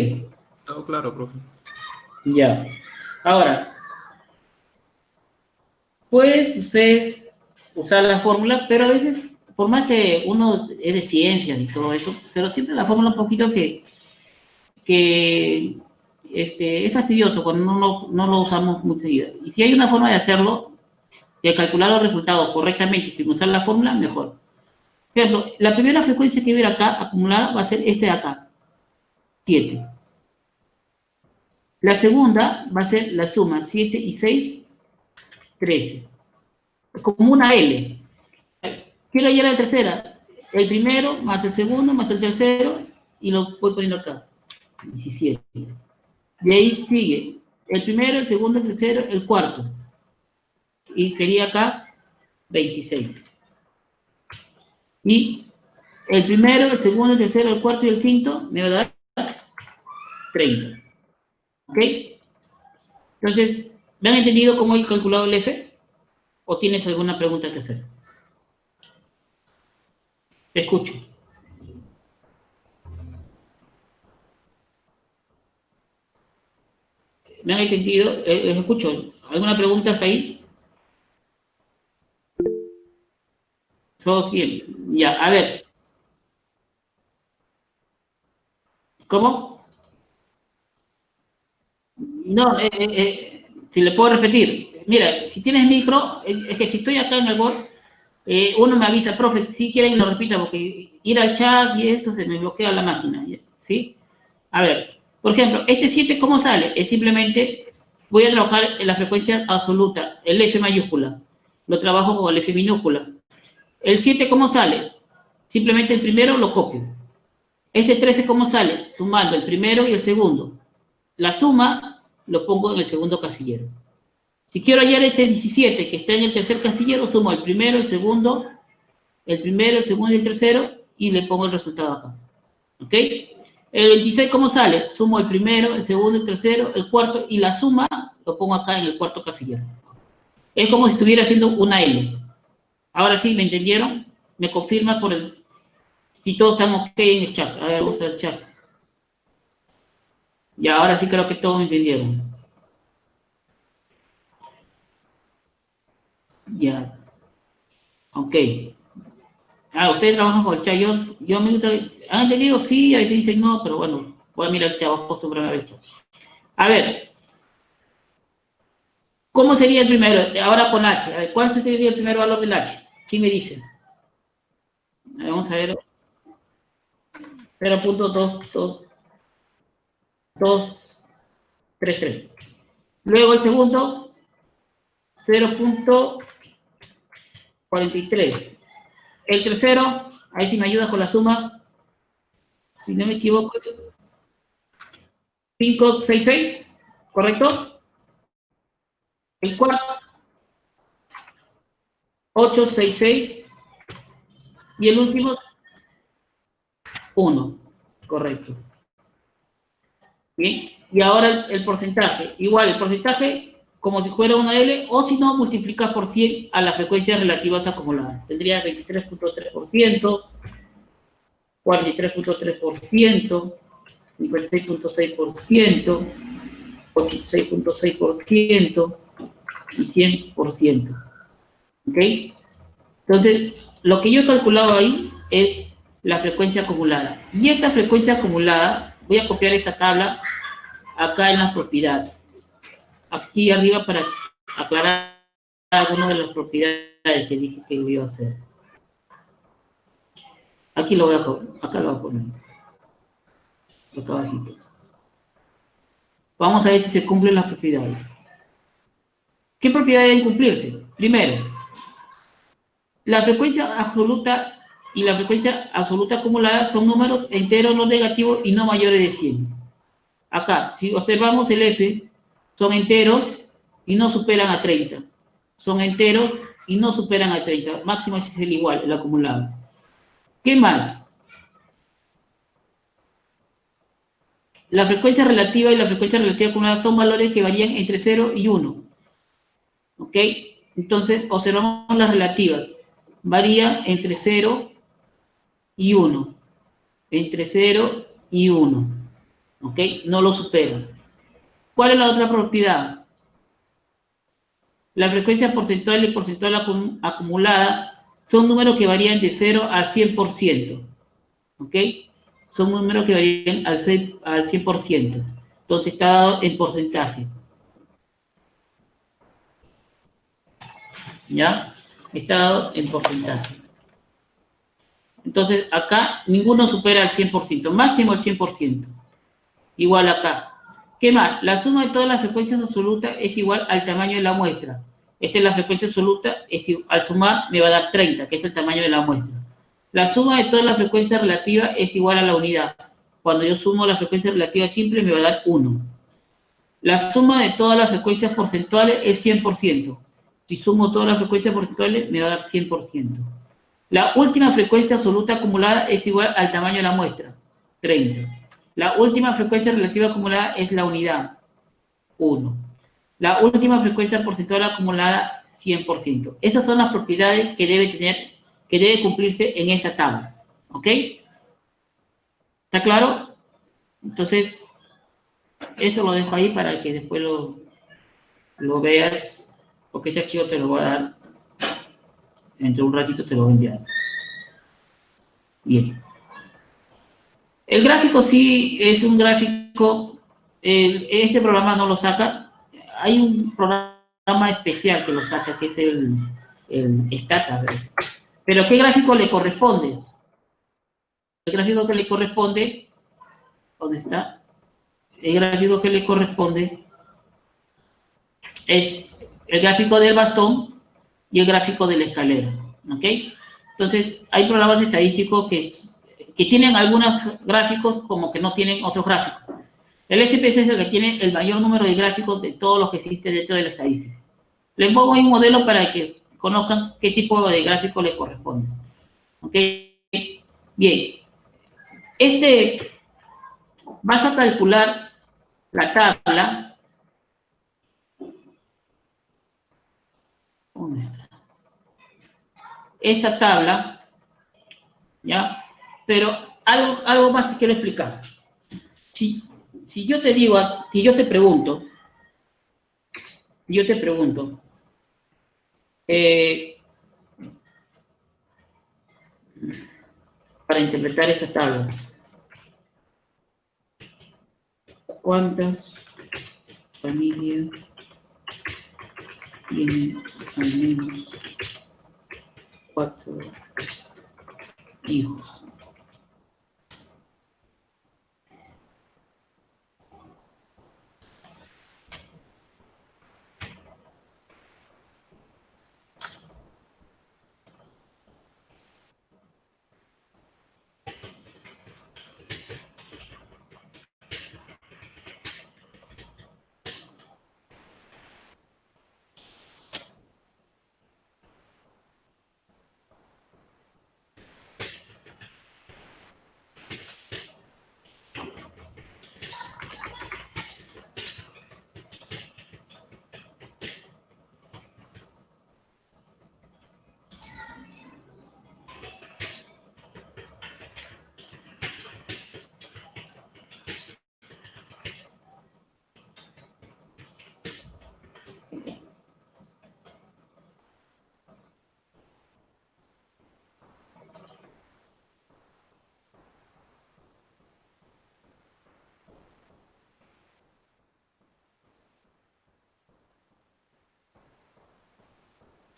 Todo claro, profe. Ya. Ahora, puedes ustedes usar la fórmula, pero a veces, por más que uno es de ciencias y todo eso, pero siempre la fórmula un poquito que es fastidioso cuando no lo usamos muy seguido. Y si hay una forma de hacerlo, de calcular los resultados correctamente sin usar la fórmula, mejor. Por ejemplo, la primera frecuencia que va a ir acá acumulada va a ser este de acá, 7. La segunda va a ser la suma 7 y 6, 13. Como una L. Quiero hallar la tercera. El primero más el segundo más el tercero y lo voy poniendo acá. 17. De ahí sigue el primero, el segundo, el tercero, el cuarto. Y sería acá 26. Y el primero, el segundo, el tercero, el cuarto y el quinto me va a dar 30. ¿Ok? Entonces, ¿me han entendido cómo he calculado el F? ¿O tienes alguna pregunta que hacer? Te escucho. ¿Me han entendido? Les escucho. ¿Alguna pregunta hasta ahí? ¿Todo bien? Ya, a ver. ¿Cómo? No, si le puedo repetir. Mira, si tienes micro, es que si estoy acá en el board, uno me avisa, profe, si quieren lo repita, porque ir al chat y esto se me bloquea la máquina, ¿sí? A ver, por ejemplo, este 7, ¿cómo sale? Es simplemente, voy a trabajar en la frecuencia absoluta, el F mayúscula. Lo trabajo con el F minúscula. El 7, ¿cómo sale? Simplemente el primero lo copio. Este 13, ¿cómo sale? Sumando el primero y el segundo. La suma lo pongo en el segundo casillero. Si quiero hallar ese 17 que está en el tercer casillero, sumo el primero, el segundo, el primero, el segundo y el tercero y le pongo el resultado acá. ¿Ok? El 26, ¿cómo sale? Sumo el primero, el segundo, el tercero, el cuarto y la suma lo pongo acá en el cuarto casillero. Es como si estuviera haciendo una L. Ahora sí, ¿me entendieron? Me confirma por el... Si todos están ok en el chat. A ver, vamos al chat. Y ahora sí creo que todos me entendieron. Ya. Ok. Ah, ustedes trabajan con el chat. Yo me gusta... ¿Han entendido? Sí, a veces dicen no, pero bueno, voy a mirar el chat, voy a acostumbrarme a ver el chat. A ver. ¿Cómo sería el primero? Ahora con H. A ver, ¿cuál sería el primer valor del H? ¿Quién me dice? A ver, vamos a ver. 0.233. Luego el segundo, 0.43. El tercero, Ahí si me ayuda con la suma, si no me equivoco, 566, ¿correcto? El cuarto, 866, y el último, 1, correcto. Bien, y ahora el porcentaje. Igual, el porcentaje como si fuera una L, o si no, multiplicas por 100 a las frecuencias relativas acumuladas. Tendría 23.3%, 43.3%, 56.6%, 86.6% y 100%. ¿Ok? Entonces, lo que yo he calculado ahí es la frecuencia acumulada. Y esta frecuencia acumulada, voy a copiar esta tabla acá en las propiedades. Aquí arriba para aclarar algunas de las propiedades que dije que iba a hacer. Aquí lo voy a, acá lo voy a poner. Acá abajito. Vamos a ver si se cumplen las propiedades. ¿Qué propiedades deben cumplirse? Primero, la frecuencia absoluta y la frecuencia absoluta acumulada son números enteros no negativos y no mayores de 100. Acá, si observamos el F, son enteros y no superan a 30. Son enteros y no superan a 30. Máximo es el igual, el acumulado. ¿Qué más? La frecuencia relativa y la frecuencia relativa acumulada son valores que varían entre 0 y 1. ¿Ok? Entonces, observamos las relativas. Varía entre 0 y 1. Entre 0 y 1. ¿Ok? No lo superan. ¿Cuál es la otra propiedad? La frecuencia porcentual y porcentual acumulada son números que varían de 0 al 100%. ¿Ok? Son números que varían al 100%. Entonces está dado en porcentaje. ¿Ya? Está dado en porcentaje. Entonces acá ninguno supera el 100%. Máximo el 100%. Igual acá. ¿Qué más? La suma de todas las frecuencias absolutas es igual al tamaño de la muestra. Esta es la frecuencia absoluta, al sumar me va a dar 30, que es el tamaño de la muestra. La suma de todas las frecuencias relativas es igual a la unidad. Cuando yo sumo la frecuencia relativa simple me va a dar 1. La suma de todas las frecuencias porcentuales es 100%. Si sumo todas las frecuencias porcentuales me va a dar 100%. La última frecuencia absoluta acumulada es igual al tamaño de la muestra, 30. La última frecuencia relativa acumulada es la unidad, 1. La última frecuencia porcentual acumulada, 100%. Esas son las propiedades que debe cumplirse en esa tabla. ¿Ok? ¿Está claro? Entonces, esto lo dejo ahí para que después lo veas, porque este archivo te lo voy a dar, entre un ratito te lo voy a enviar. Bien. El gráfico sí es un gráfico, este programa no lo saca, hay un programa especial que lo saca, que es el Stata. Pero ¿qué gráfico le corresponde? El gráfico que le corresponde, ¿dónde está? El gráfico que le corresponde es el gráfico del bastón y el gráfico de la escalera. ¿Ok? Entonces, hay programas estadísticos que tienen algunos gráficos como que no tienen otros gráficos. El SPSS es el que tiene el mayor número de gráficos de todos los que existen dentro de la estadística. Les pongo ahí un modelo para que conozcan qué tipo de gráfico le corresponde. ¿Ok? Bien. Vas a calcular la tabla. ¿Dónde está? Esta tabla, ¿ya? Pero algo más que quiero explicar. Si yo te digo, si yo te pregunto, para interpretar esta tabla, ¿cuántas familias tienen al menos 4 hijos?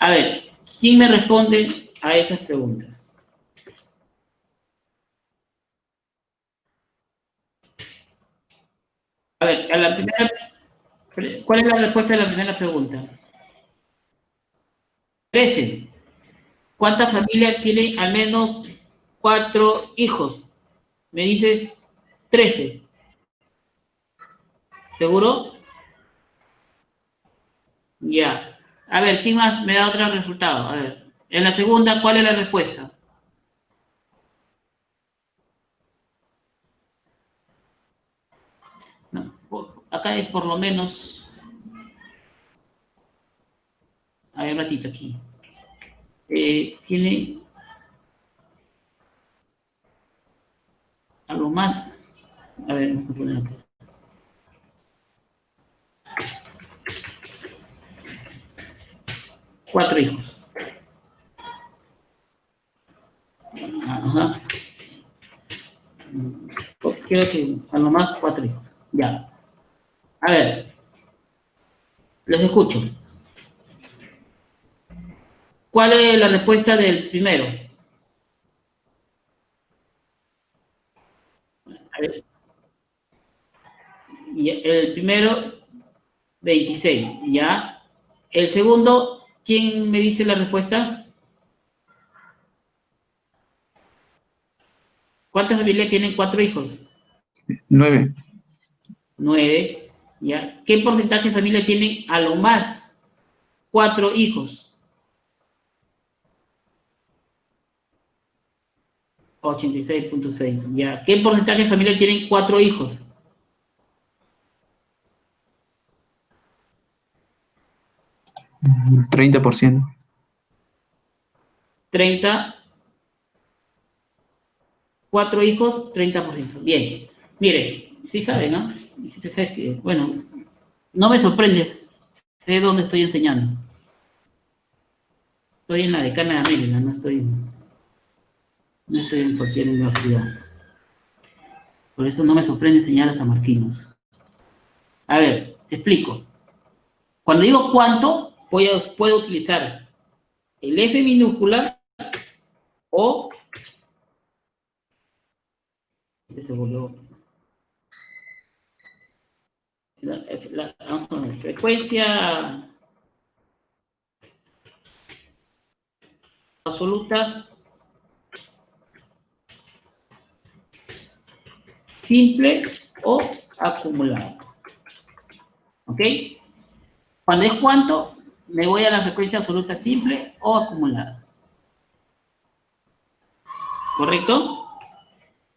A ver, ¿quién me responde a esas preguntas? A ver, ¿cuál es la respuesta de la primera pregunta? 13. ¿Cuántas familias tienen al menos 4 hijos? Me dices 13. ¿Seguro? Ya. A ver, ¿quién más me da otro resultado? A ver, en la segunda, ¿cuál es la respuesta? No, acá es por lo menos... A ver, un ratito aquí. Tiene algo más. A ver, vamos a poner acá. Cuatro hijos. Ajá. Creo que a lo más 4 hijos. Ya. A ver, les escucho. ¿Cuál es la respuesta del primero? A ver, el primero, 26. Ya. El segundo, ¿quién me dice la respuesta? ¿Cuántas familias tienen 4 hijos? 9. 9. ¿Ya? ¿Qué porcentaje de familias tienen a lo más 4 hijos? 86.6. ¿Ya? ¿Qué porcentaje de familias tienen 4 hijos? 30%. 30. 4 hijos, 30%. Bien. Mire, sí saben, ¿no? Bueno, no me sorprende. Sé dónde estoy enseñando. Estoy en la decana de América, no estoy en cualquier universidad. Por eso no me sorprende enseñar a sanmarquinos. A ver, te explico. Cuando digo cuánto, puedo utilizar el F minúscula o... Se volvió... Vamos a ver, frecuencia absoluta simple o acumulada. ¿Ok? Cuando es cuánto, me voy a la frecuencia absoluta simple o acumulada. ¿Correcto?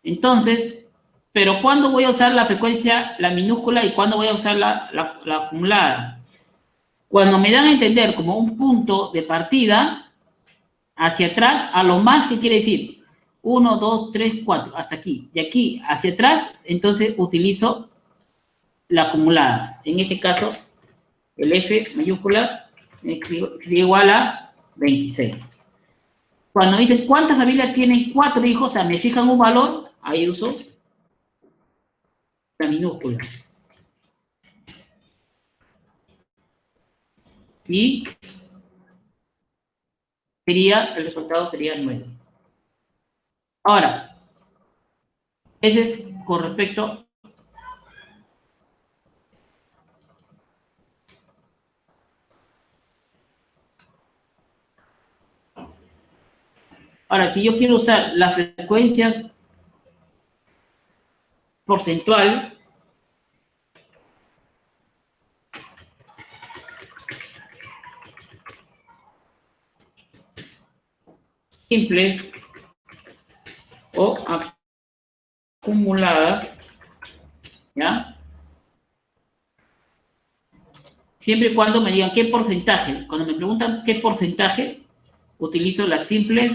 Entonces, pero ¿cuándo voy a usar la frecuencia, la minúscula, y cuándo voy a usar la acumulada? Cuando me dan a entender como un punto de partida hacia atrás, a lo más que quiere decir 1, 2, 3, 4, hasta aquí. De aquí hacia atrás, entonces utilizo la acumulada. En este caso, el F mayúscula sería igual a 26. Cuando me dicen cuántas familias tienen 4 hijos, o sea, me fijan un valor, ahí uso la minúscula. Y el resultado sería 9. Ahora, ese es con respecto... Ahora, si yo quiero usar las frecuencias porcentual, simples o acumuladas, ¿ya? Siempre y cuando me digan qué porcentaje. Cuando me preguntan qué porcentaje, utilizo las simples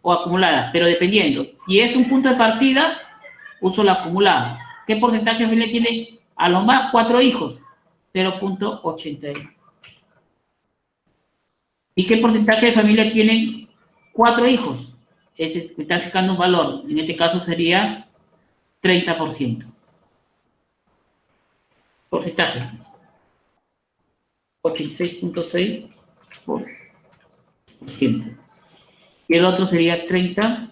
o acumuladas, pero dependiendo. Si es un punto de partida, uso la acumulada. ¿Qué porcentaje de familia tiene a lo más 4 hijos? 0.81. ¿Y qué porcentaje de familia tienen 4 hijos? Ese me está fijando un valor. En este caso sería 30%. Porcentaje. 86.6%. Y el otro sería 30%.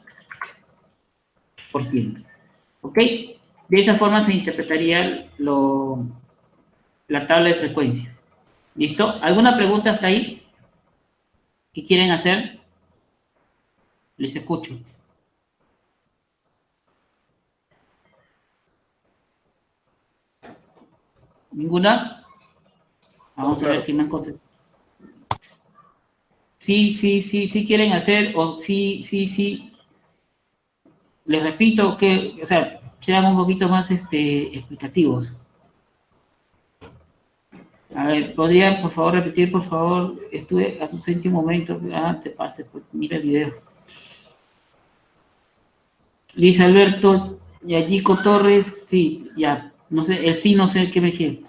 ¿Ok? De esa forma se interpretaría la tabla de frecuencia. ¿Listo? ¿Alguna pregunta hasta ahí? ¿Qué quieren hacer? Les escucho. ¿Ninguna? Vamos a ver qué me han contestado. Sí quieren hacer, o sí. Les repito que, o sea, sean un poquito más explicativos. A ver, ¿podrían, por favor, repetir, por favor? Estuve a su último momento. Te pase, pues, mira el video. Luis Alberto Yayico Torres, sí, ya. No sé, el sí, no sé qué me quiere.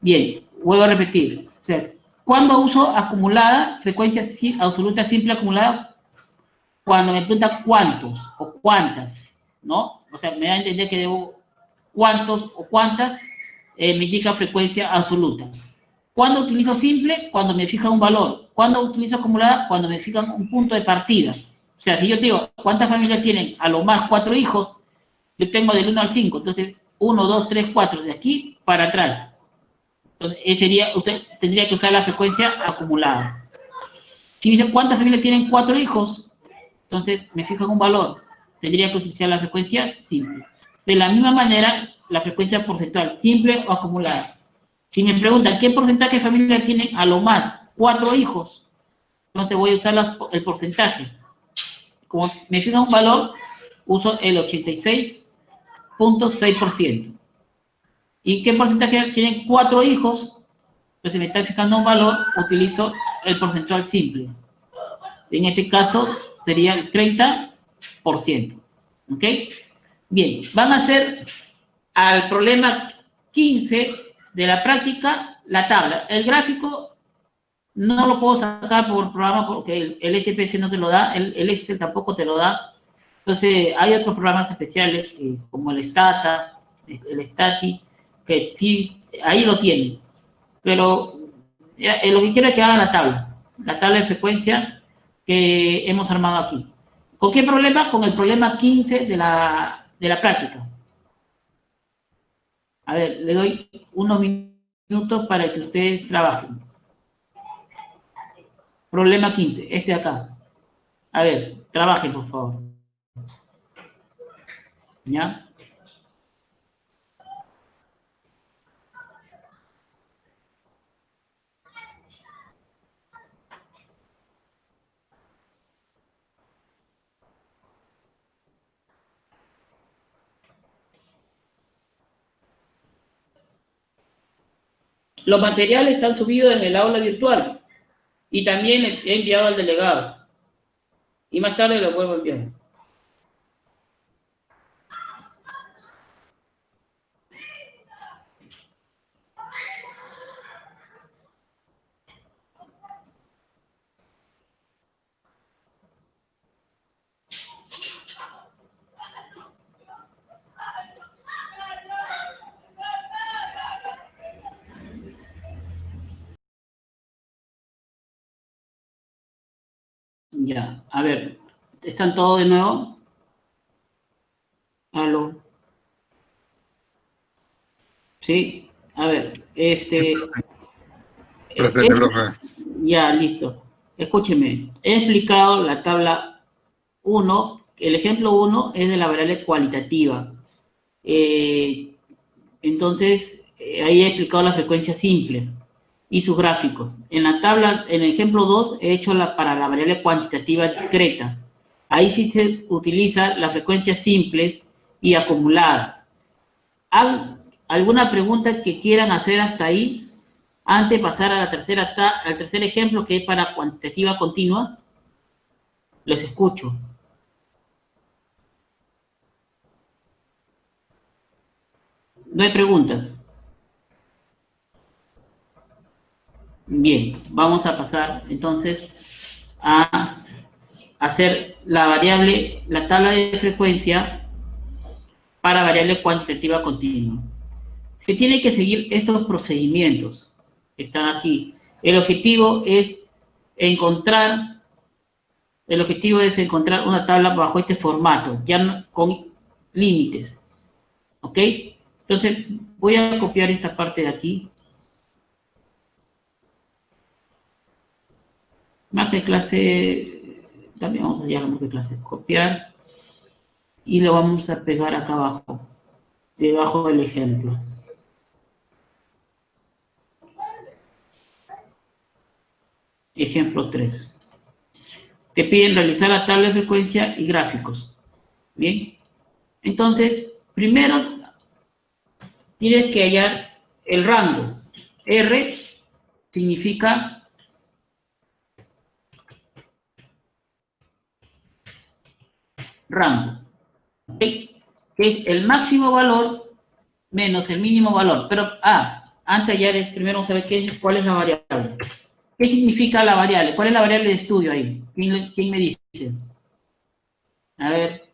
Bien, vuelvo a repetir. O sea, ¿cuándo uso acumulada, frecuencia absoluta simple acumulada? Cuando me pregunta cuántos o cuántas, ¿no? O sea, me da a entender que debo cuántos o cuántas, me indica frecuencia absoluta. ¿Cuándo utilizo simple? Cuando me fija un valor. ¿Cuándo utilizo acumulada? Cuando me fijan un punto de partida. O sea, si yo te digo, ¿cuántas familias tienen? A lo más 4 hijos, yo tengo del 1 al 5. Entonces, 1, 2, 3, 4, de aquí para atrás. Entonces, usted tendría que usar la frecuencia acumulada. Si me dice, ¿cuántas familias tienen 4 hijos? Entonces, me fijan un valor. Tendría que utilizar la frecuencia simple. De la misma manera, la frecuencia porcentual, simple o acumulada. Si me preguntan, ¿qué porcentaje de familias tienen a lo más 4 hijos? Entonces voy a usar el porcentaje. Como me fijan un valor, uso el 86.6%. ¿Y qué porcentaje tienen 4 hijos? Entonces me está fijando un valor, utilizo el porcentual simple. En este caso sería el 30%. ¿Ok? Bien, van a hacer al problema 15 de la práctica la tabla. El gráfico no lo puedo sacar por programa porque el SPSS no te lo da, el Excel tampoco te lo da. Entonces hay otros programas especiales como el Stata, el Stati, que sí, ahí lo tienen. Pero lo que quiero es que hagan la tabla de frecuencia que hemos armado aquí. ¿Con qué problema? Con el problema 15 de la práctica. A ver, le doy unos minutos para que ustedes trabajen. Problema 15, este de acá. A ver, trabajen, por favor. ¿Ya? Los materiales están subidos en el aula virtual y también he enviado al delegado. Y más tarde lo vuelvo a enviar. Ya, a ver, ¿están todos de nuevo? ¿Aló? Sí, a ver, Presente, profe. ya, listo. Escúcheme, he explicado la tabla 1, el ejemplo 1 es de la variable cualitativa. Entonces, ahí he explicado la frecuencia simple y sus gráficos. En la tabla, en el ejemplo 2, he hecho para la variable cuantitativa discreta. Ahí sí se utiliza las frecuencias simples y acumuladas. ¿Alguna pregunta que quieran hacer hasta ahí? Antes de pasar a al tercer ejemplo, que es para cuantitativa continua. Les escucho. No hay preguntas. Bien, vamos a pasar entonces a hacer la tabla de frecuencia para variable cuantitativa continua. Se tiene que seguir estos procedimientos. están aquí. El objetivo es encontrar una tabla bajo este formato, ya con límites. ¿Ok? Entonces, voy a copiar esta parte de aquí. Más de clase, también vamos a hallar más de clase. Copiar. Y lo vamos a pegar acá abajo, debajo del ejemplo. Ejemplo 3. Te piden realizar la tabla de frecuencia y gráficos. Bien. Entonces, primero tienes que hallar el rango. R significa rango. ¿Ok? Que es el máximo valor menos el mínimo valor. Pero, antes de hallar es, primero vamos a ver cuál es la variable. ¿Qué significa la variable? ¿Cuál es la variable de estudio ahí? ¿Quién me dice? A ver.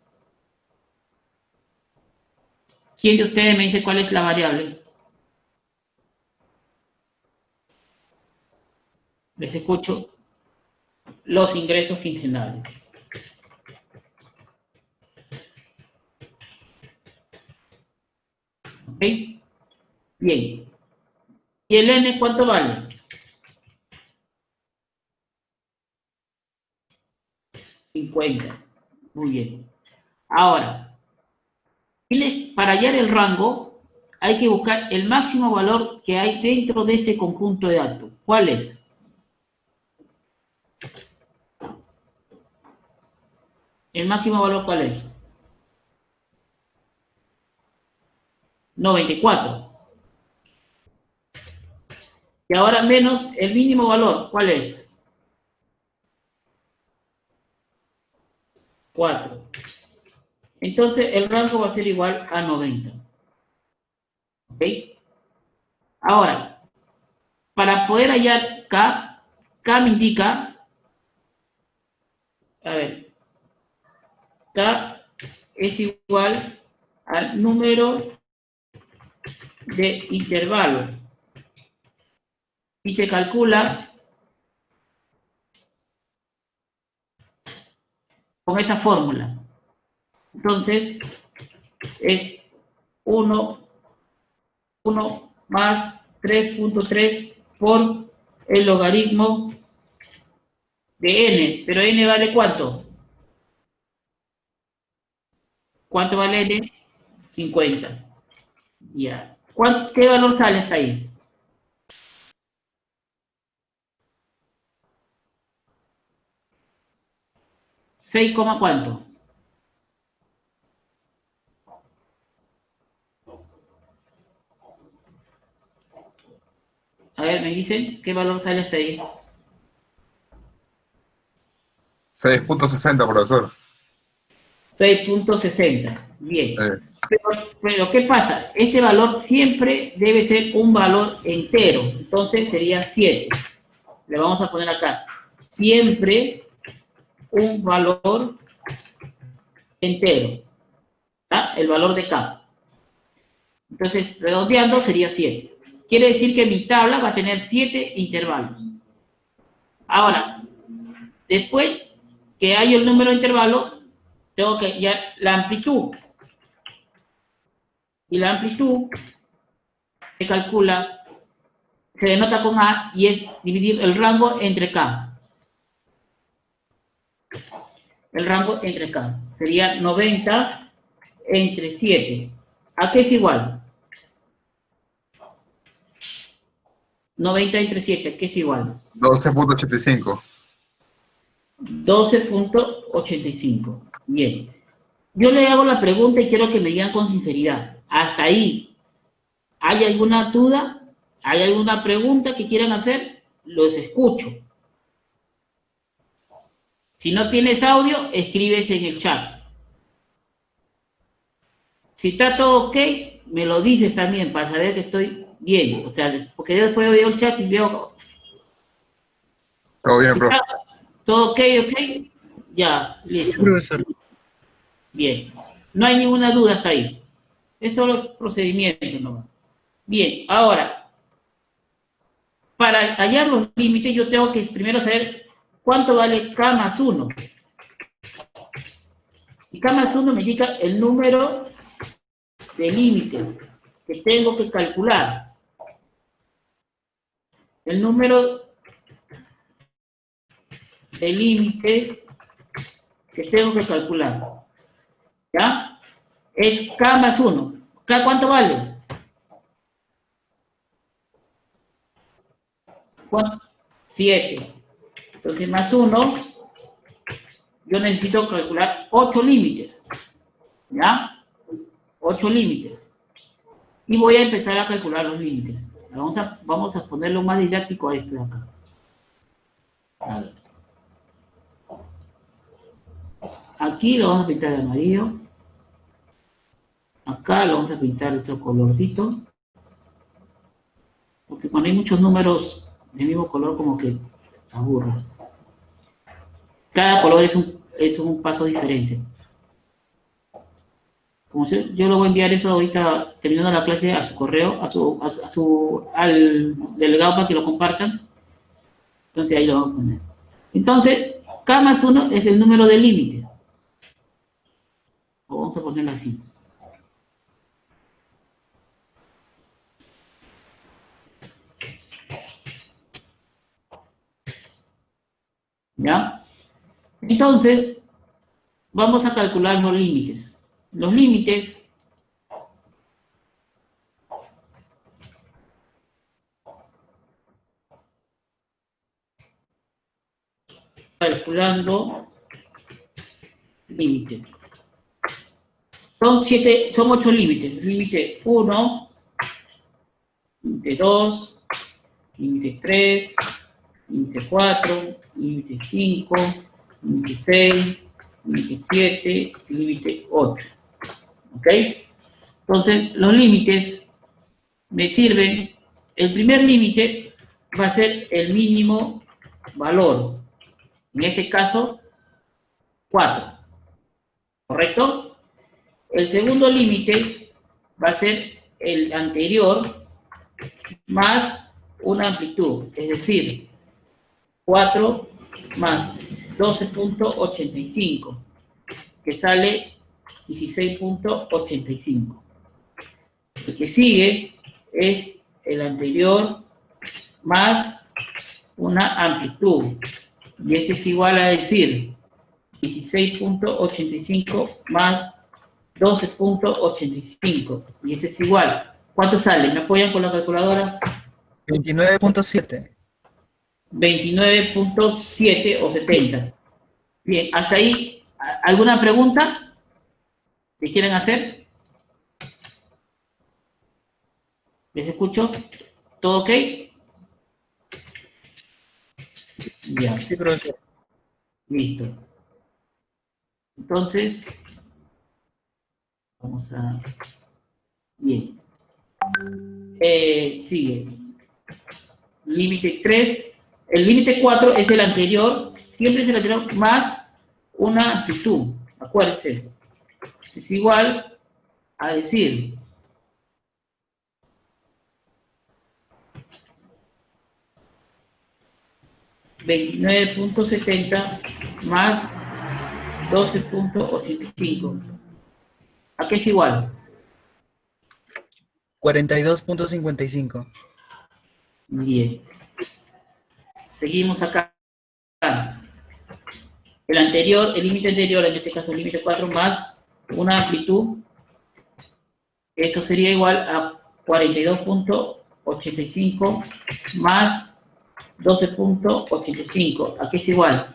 ¿Quién de ustedes me dice cuál es la variable? Les escucho. Los ingresos quincenales. ¿Ok? Bien. ¿Y el N cuánto vale? 50. Muy bien. Ahora, para hallar el rango, hay que buscar el máximo valor que hay dentro de este conjunto de datos. ¿Cuál es? ¿El máximo valor cuál es? 94. Y ahora menos el mínimo valor, ¿cuál es? 4. Entonces el rango va a ser igual a 90. ¿Ok? Ahora, para poder hallar K me indica, a ver, K es igual al número de intervalos y se calcula con esa fórmula. Entonces, es 1 más 3.3 por el logaritmo de n. Pero n vale ¿cuánto? ¿Cuánto vale n? 50. Ya. ¿Qué valor sales ahí? 6, ¿cuánto? A ver, me dicen, ¿qué valor sale hasta ahí? 6.60, profesor. 6.60. Bien. Pero, ¿qué pasa? Este valor siempre debe ser un valor entero. Entonces sería 7. Le vamos a poner acá. Siempre un valor entero. ¿Tá? El valor de K. Entonces, redondeando sería 7. Quiere decir que mi tabla va a tener 7 intervalos. Ahora, después que hay el número de intervalos, tengo que hallar la amplitud. Y la amplitud se calcula, se denota con A y es dividir el rango entre K. El rango entre K. Sería 90 entre 7. ¿A qué es igual? 90 entre 7, ¿qué es igual? 12.85. 12.85. Bien. Yo le hago la pregunta y quiero que me digan con sinceridad. Hasta ahí, ¿hay alguna duda? ¿Hay alguna pregunta que quieran hacer? Los escucho. Si no tienes audio, escribes en el chat. Si está todo ok, me lo dices también para saber que estoy bien. O sea, porque yo después veo el chat y veo... Todo bien, Si profe. está todo ok, ya, listo. Profesor. Bien. No hay ninguna duda hasta ahí. Es solo procedimiento nomás. Bien, ahora, Para hallar los límites, yo tengo que primero saber cuánto vale K más 1. Y K más 1 me indica el número de límites que tengo que calcular. El número de límites que tengo que calcular. ¿Ya? Es K más 1. ¿K cuánto vale? ¿Cuánto? 7. Entonces, más 1, yo necesito calcular 8 límites. ¿Ya? 8 límites. Y voy a empezar a calcular los límites. Vamos a ponerlo más didáctico a esto de acá. A ver. Aquí lo vamos a pintar de amarillo. Acá lo vamos a pintar de otro colorcito. Porque cuando hay muchos números del mismo color, como que aburre. Cada color es un paso diferente. Como yo lo voy a enviar eso ahorita, terminando la clase, a su correo, al delegado para que lo compartan. Entonces ahí lo vamos a poner. Entonces, K más 1 es el número de límite. O vamos a ponerlo así. ¿Ya? Entonces, vamos a calcular los límites. Los límites calculando límites. Son 8 límites. Límite 1, límite 2, límite 3, límite 4, límite 5, límite 6, límite 7, límite 8. ¿Ok? Entonces, los límites me sirven. El primer límite va a ser el mínimo valor. En este caso, 4. ¿Correcto? El segundo límite va a ser el anterior más una amplitud. Es decir, 4 más 12.85, que sale 16.85. El que sigue es el anterior más una amplitud, y este es igual a decir 16.85 más 12.85, y este es igual. ¿Cuánto sale? ¿Me apoyan con la calculadora? 29.7. 29.7 o 70. Bien, hasta ahí, ¿alguna pregunta que quieran hacer? ¿Les escucho? ¿Todo ok? Ya. Sí, profesor. Listo. Entonces, vamos a... Bien. Sigue. Límite 3. El límite 4 es el anterior, siempre es el anterior más una amplitud. Acuérdense eso. Es igual a decir 29.70 más 12.85. ¿A qué es igual? 42.55. Bien. Seguimos acá. El anterior, el límite anterior, en este caso el límite 4 más una amplitud. Esto sería igual a 42.85 más 12.85. ¿A qué es igual?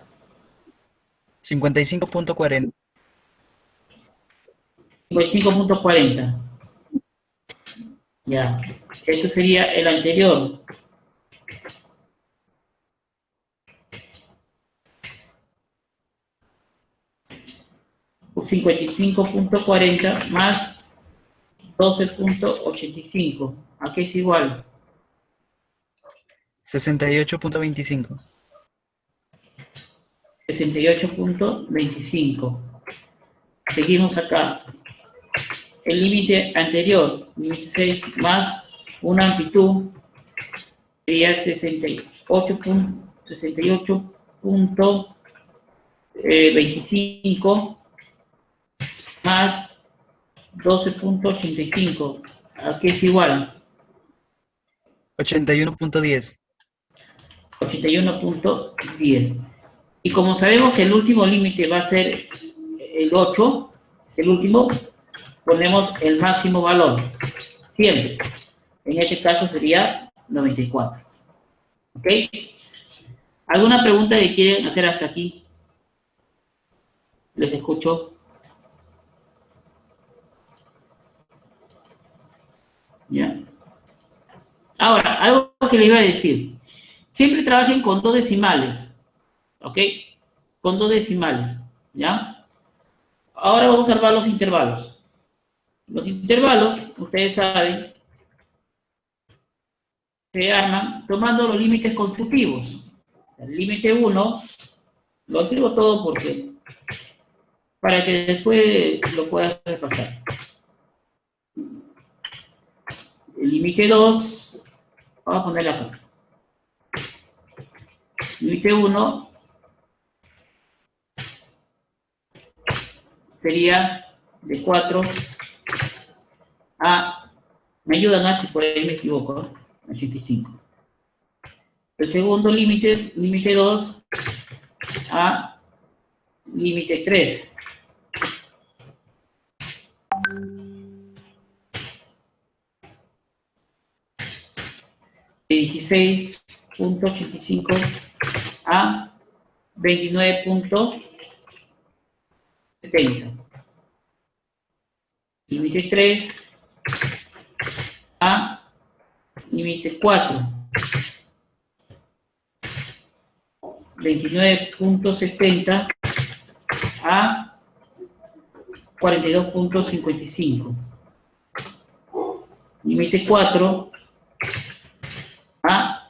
55.40. 55.40. Ya. Esto sería el anterior. Un 55.40 más 12.85. ¿A qué es igual? 68.25. 68.25. Seguimos acá. El límite anterior, límite 6 más una amplitud. sería 68.25 más 12.85. ¿A qué es igual? 81.10. 81.10. Y como sabemos que el último límite va a ser el 8, el último, ponemos el máximo valor. Siempre. En este caso sería 94. ¿Ok? ¿Alguna pregunta que quieren hacer hasta aquí? Les escucho. ¿Ya? Ahora, algo que les iba a decir. Siempre trabajen con 2 decimales. ¿Ok? Con 2 decimales. ¿Ya? Ahora vamos a observar los intervalos. Los intervalos, ustedes saben, se arman tomando los límites consecutivos. El límite 1, lo escribo todo porque para que después lo puedas repasar. El límite 2, vamos a ponerlo acá. Límite 1 sería de 4 a, me ayudan a si por ahí me equivoco, ¿no? 85. El segundo límite, límite 2 a límite 3. De 16.85 a 29.70. Límite 3 a límite 4. 29.70 a 42.55. Límite 4 a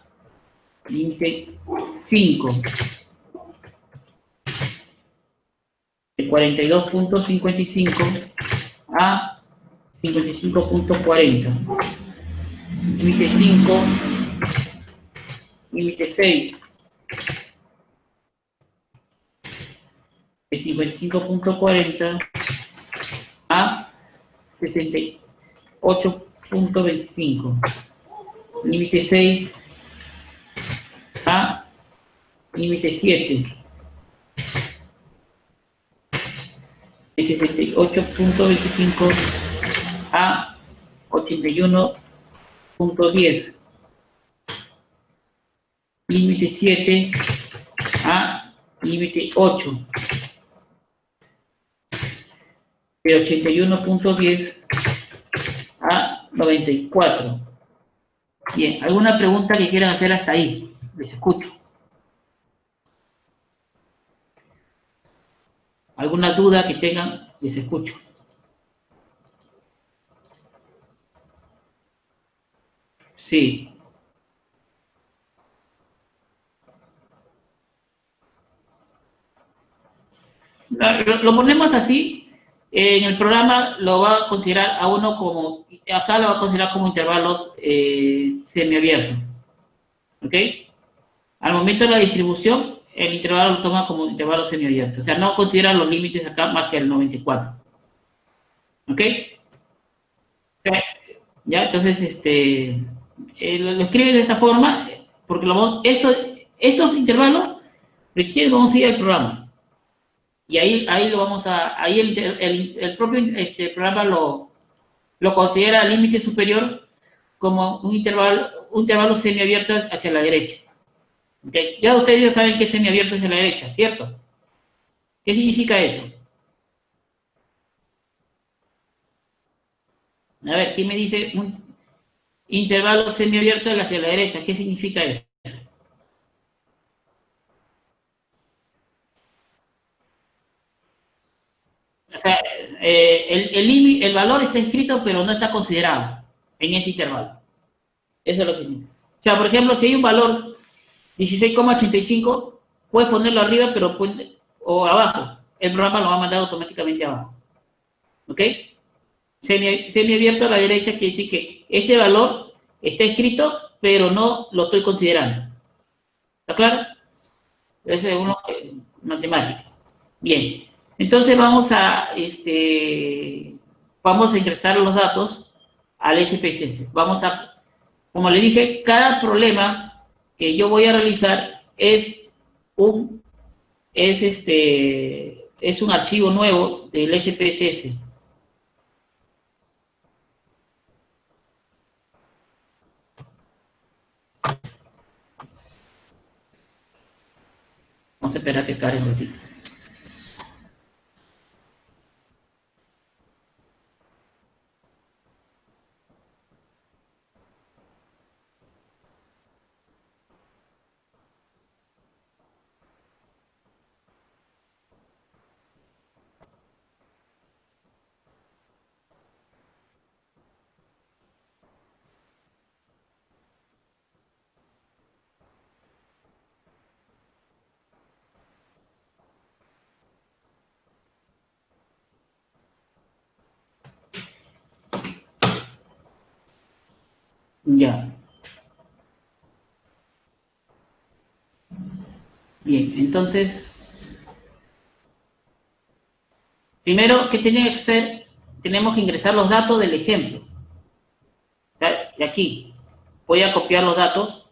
límite 5. De 42.55 a 55.40. Límite 5, límite 6. De 55.40 a 68.25. Límite 6 a límite 7. De 68.25 a 81.10. Límite 7 a límite 8. De 81.10 a 94. Bien, ¿alguna pregunta que quieran hacer hasta ahí? Les escucho. ¿Alguna duda que tengan? Les escucho. Sí. Lo ponemos así. En el programa lo va a considerar a uno como, acá lo va a considerar como intervalos semiabiertos. ¿Ok? Al momento de la distribución, el intervalo lo toma como intervalo semiabierto. O sea, no considera los límites acá más que el 94. ¿Ok? Ya, entonces, lo escribe de esta forma, porque estos intervalos recién vamos a ir al programa. Y ahí lo vamos a, ahí el propio programa lo considera límite superior como un intervalo semiabierto hacia la derecha. ¿Okay? Ya ustedes ya saben que es semiabierto hacia la derecha, ¿cierto? ¿Qué significa eso? A ver, ¿quién me dice un intervalo semiabierto hacia la derecha? ¿Qué significa eso? O sea, el valor está escrito, pero no está considerado en ese intervalo. Eso es lo que significa. O sea, por ejemplo, si hay un valor 16,85, puedes ponerlo arriba, pero o abajo. El programa lo va a mandar automáticamente abajo. ¿Ok? Semiabierto a la derecha quiere decir que este valor está escrito, pero no lo estoy considerando. ¿Está claro? Ese es uno matemática. Bien, entonces vamos a ingresar los datos al SPSS. Como le dije, cada problema que yo voy a realizar es un archivo nuevo del SPSS. Vamos a esperar que cargue un ratito. Ya. Bien, entonces, primero, ¿qué tiene que hacer? Tenemos que ingresar los datos del ejemplo. De aquí, voy a copiar los datos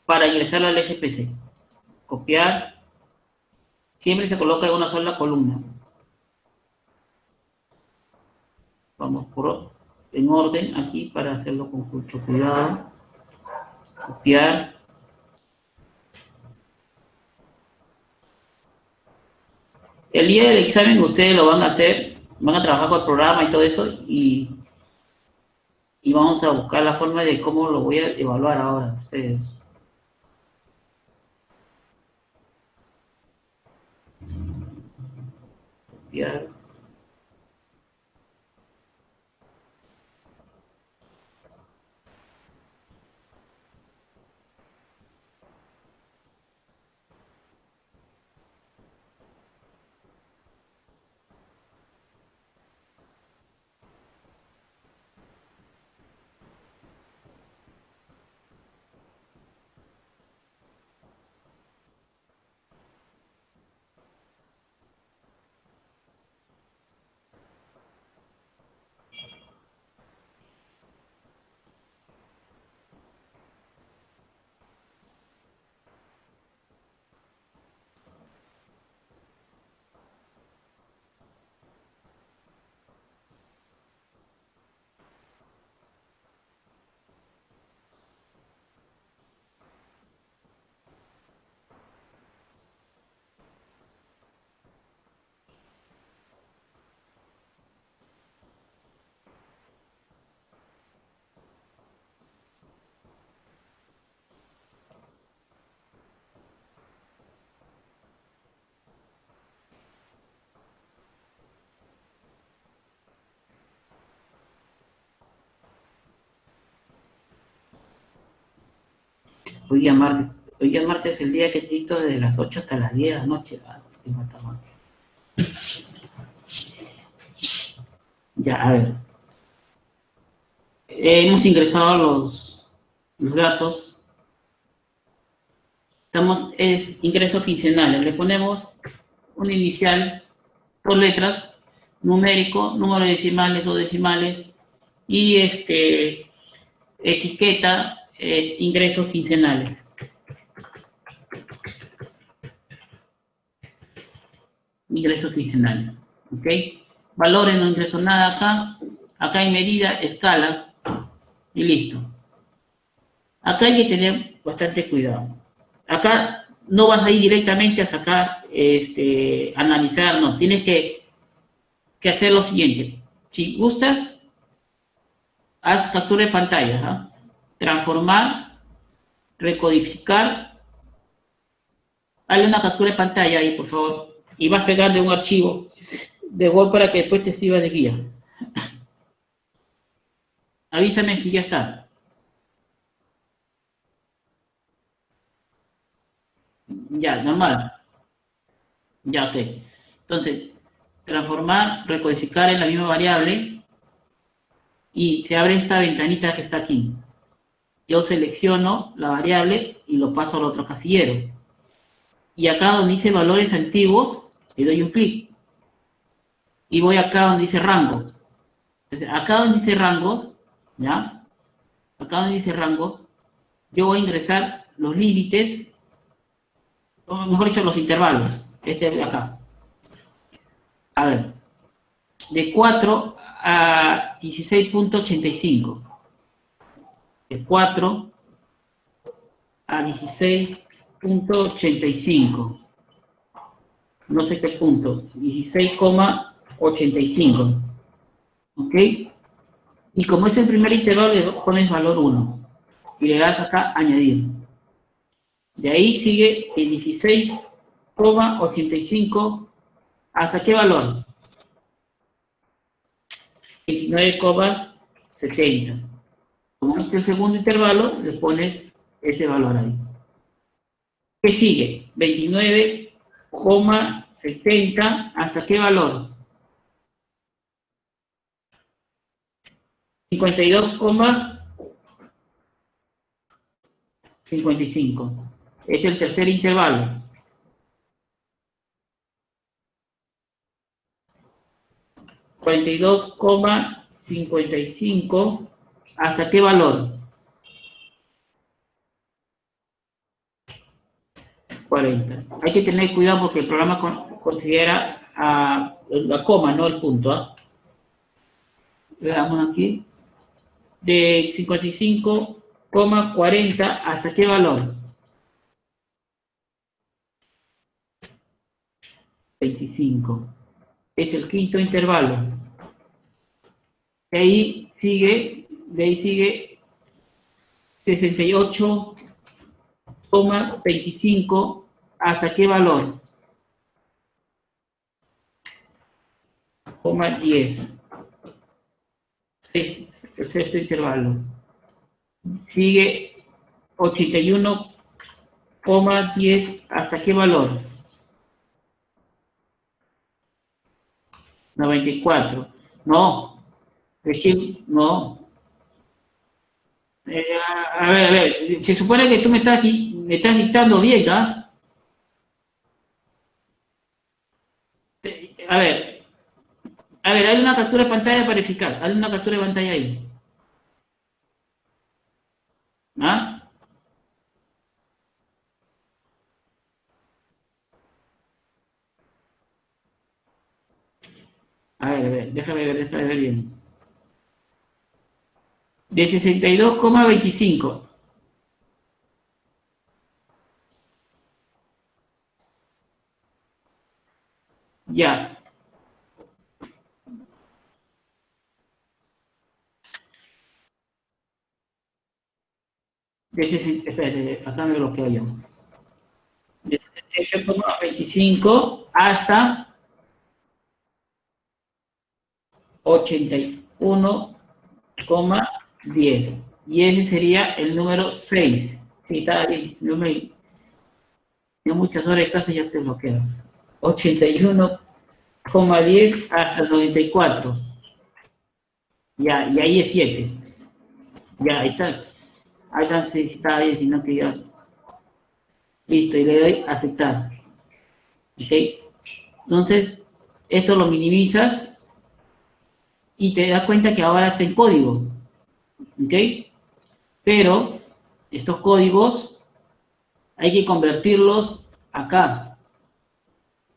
para ingresarlo al SPC. Copiar, siempre se coloca en una sola columna. Vamos en orden aquí para hacerlo con mucho cuidado. Copiar. El día del examen ustedes lo van a hacer, van a trabajar con el programa y todo eso y vamos a buscar la forma de cómo lo voy a evaluar ahora ustedes. Copiar. Hoy día martes es el día que edito desde las 8 hasta las 10 de la noche. Ya, a ver. Hemos ingresado los datos. Ingresos quincenales. Le ponemos un inicial, 2 letras, numérico, número de decimales, 2 decimales, y etiqueta, ingresos quincenales. Ingresos quincenales. ¿Ok? Valores, no ingreso nada acá. Acá hay medida, escala, y listo. Acá hay que tener bastante cuidado. Acá no vas a ir directamente a sacar, analizar, no. Tienes que hacer lo siguiente. Si gustas, haz captura de pantalla, ¿ah? Transformar, recodificar. Hazle una captura de pantalla ahí, por favor. Y vas pegando un archivo de Word para que después te sirva de guía. Avísame si ya está. Ya, normal. Ya, ok. Entonces, transformar, recodificar en la misma variable y se abre esta ventanita que está aquí. yo selecciono la variable y lo paso al otro casillero. Y acá donde dice valores antiguos, le doy un clic. Y voy acá donde dice rango. Entonces, acá donde dice rangos, ¿ya? Acá donde dice rangos, yo voy a ingresar los límites, o mejor dicho, los intervalos. Este de acá. A ver, de 4 a 16.85. De 4 a 16.85. No sé qué punto. 16,85. ¿Ok? Y como es el primer intervalo, le pones valor 1. Y le das acá añadir. De ahí sigue el 16,85. ¿Hasta qué valor? 29,70. Como este es el segundo intervalo, le pones ese valor ahí. ¿Qué sigue? 29,70. ¿Hasta qué valor? 52,55. Es el tercer intervalo. 42,55. ¿Hasta qué valor? 40. Hay que tener cuidado porque el programa considera la coma, no el punto. ¿Ah? Veamos aquí. De 55,40 ¿hasta qué valor? 25. Es el quinto intervalo. De ahí sigue 68,25 ¿hasta qué valor? 10. El sexto intervalo. Sigue 81,10 ¿hasta qué valor? 94. No. Recién, no. A ver. Se supone que tú me estás dictando bien, ¿ah? A ver, hay una captura de pantalla para verificar. Hay una captura de pantalla ahí. ¿Ah? A ver, déjame ver bien. De 62,25. Ya. Espérate, acá me bloqueo yo. De 68,25 hasta 81,10. Y ese sería el número 6. Sí, está bien. No muchas horas de clase ya te bloqueas. 81,10 hasta 94. Ya, y ahí es 7. Ya, ahí está. Ahí está, sí, está bien, sino que ya. Listo, y le doy aceptar. ¿Ok? Entonces, esto lo minimizas y te das cuenta que ahora está en código. ¿Ok? Pero estos códigos hay que convertirlos acá.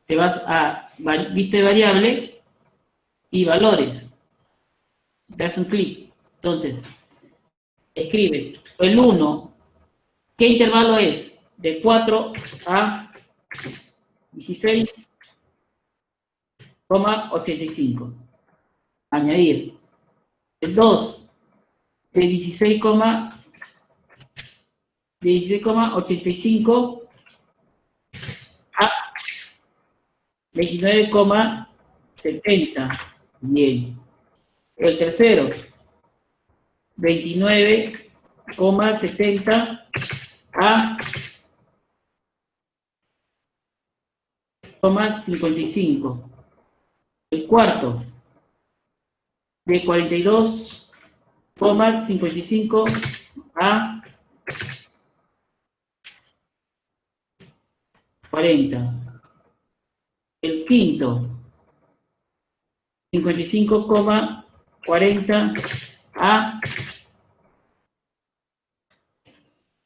Te vas a vista de variable y valores. Das un clic. Entonces, escribe el 1. ¿Qué intervalo es? De 4 a 16,85. Añadir. El 2. De 16,85 a 29,70. Bien. El tercero, 29,70 a 55. El cuarto, de 42,55 a 40. El quinto, 55,40 a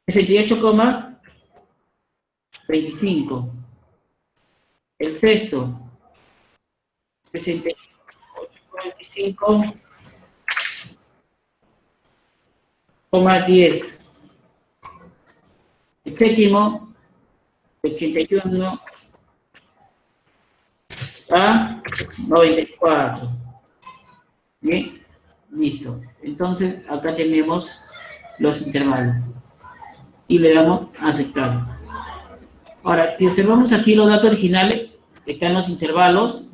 68,25. El sexto, 68,10. El séptimo, 81 a 94. Bien, listo. Entonces, acá tenemos los intervalos. Y le damos a aceptar. Ahora, si observamos aquí los datos originales, están los intervalos.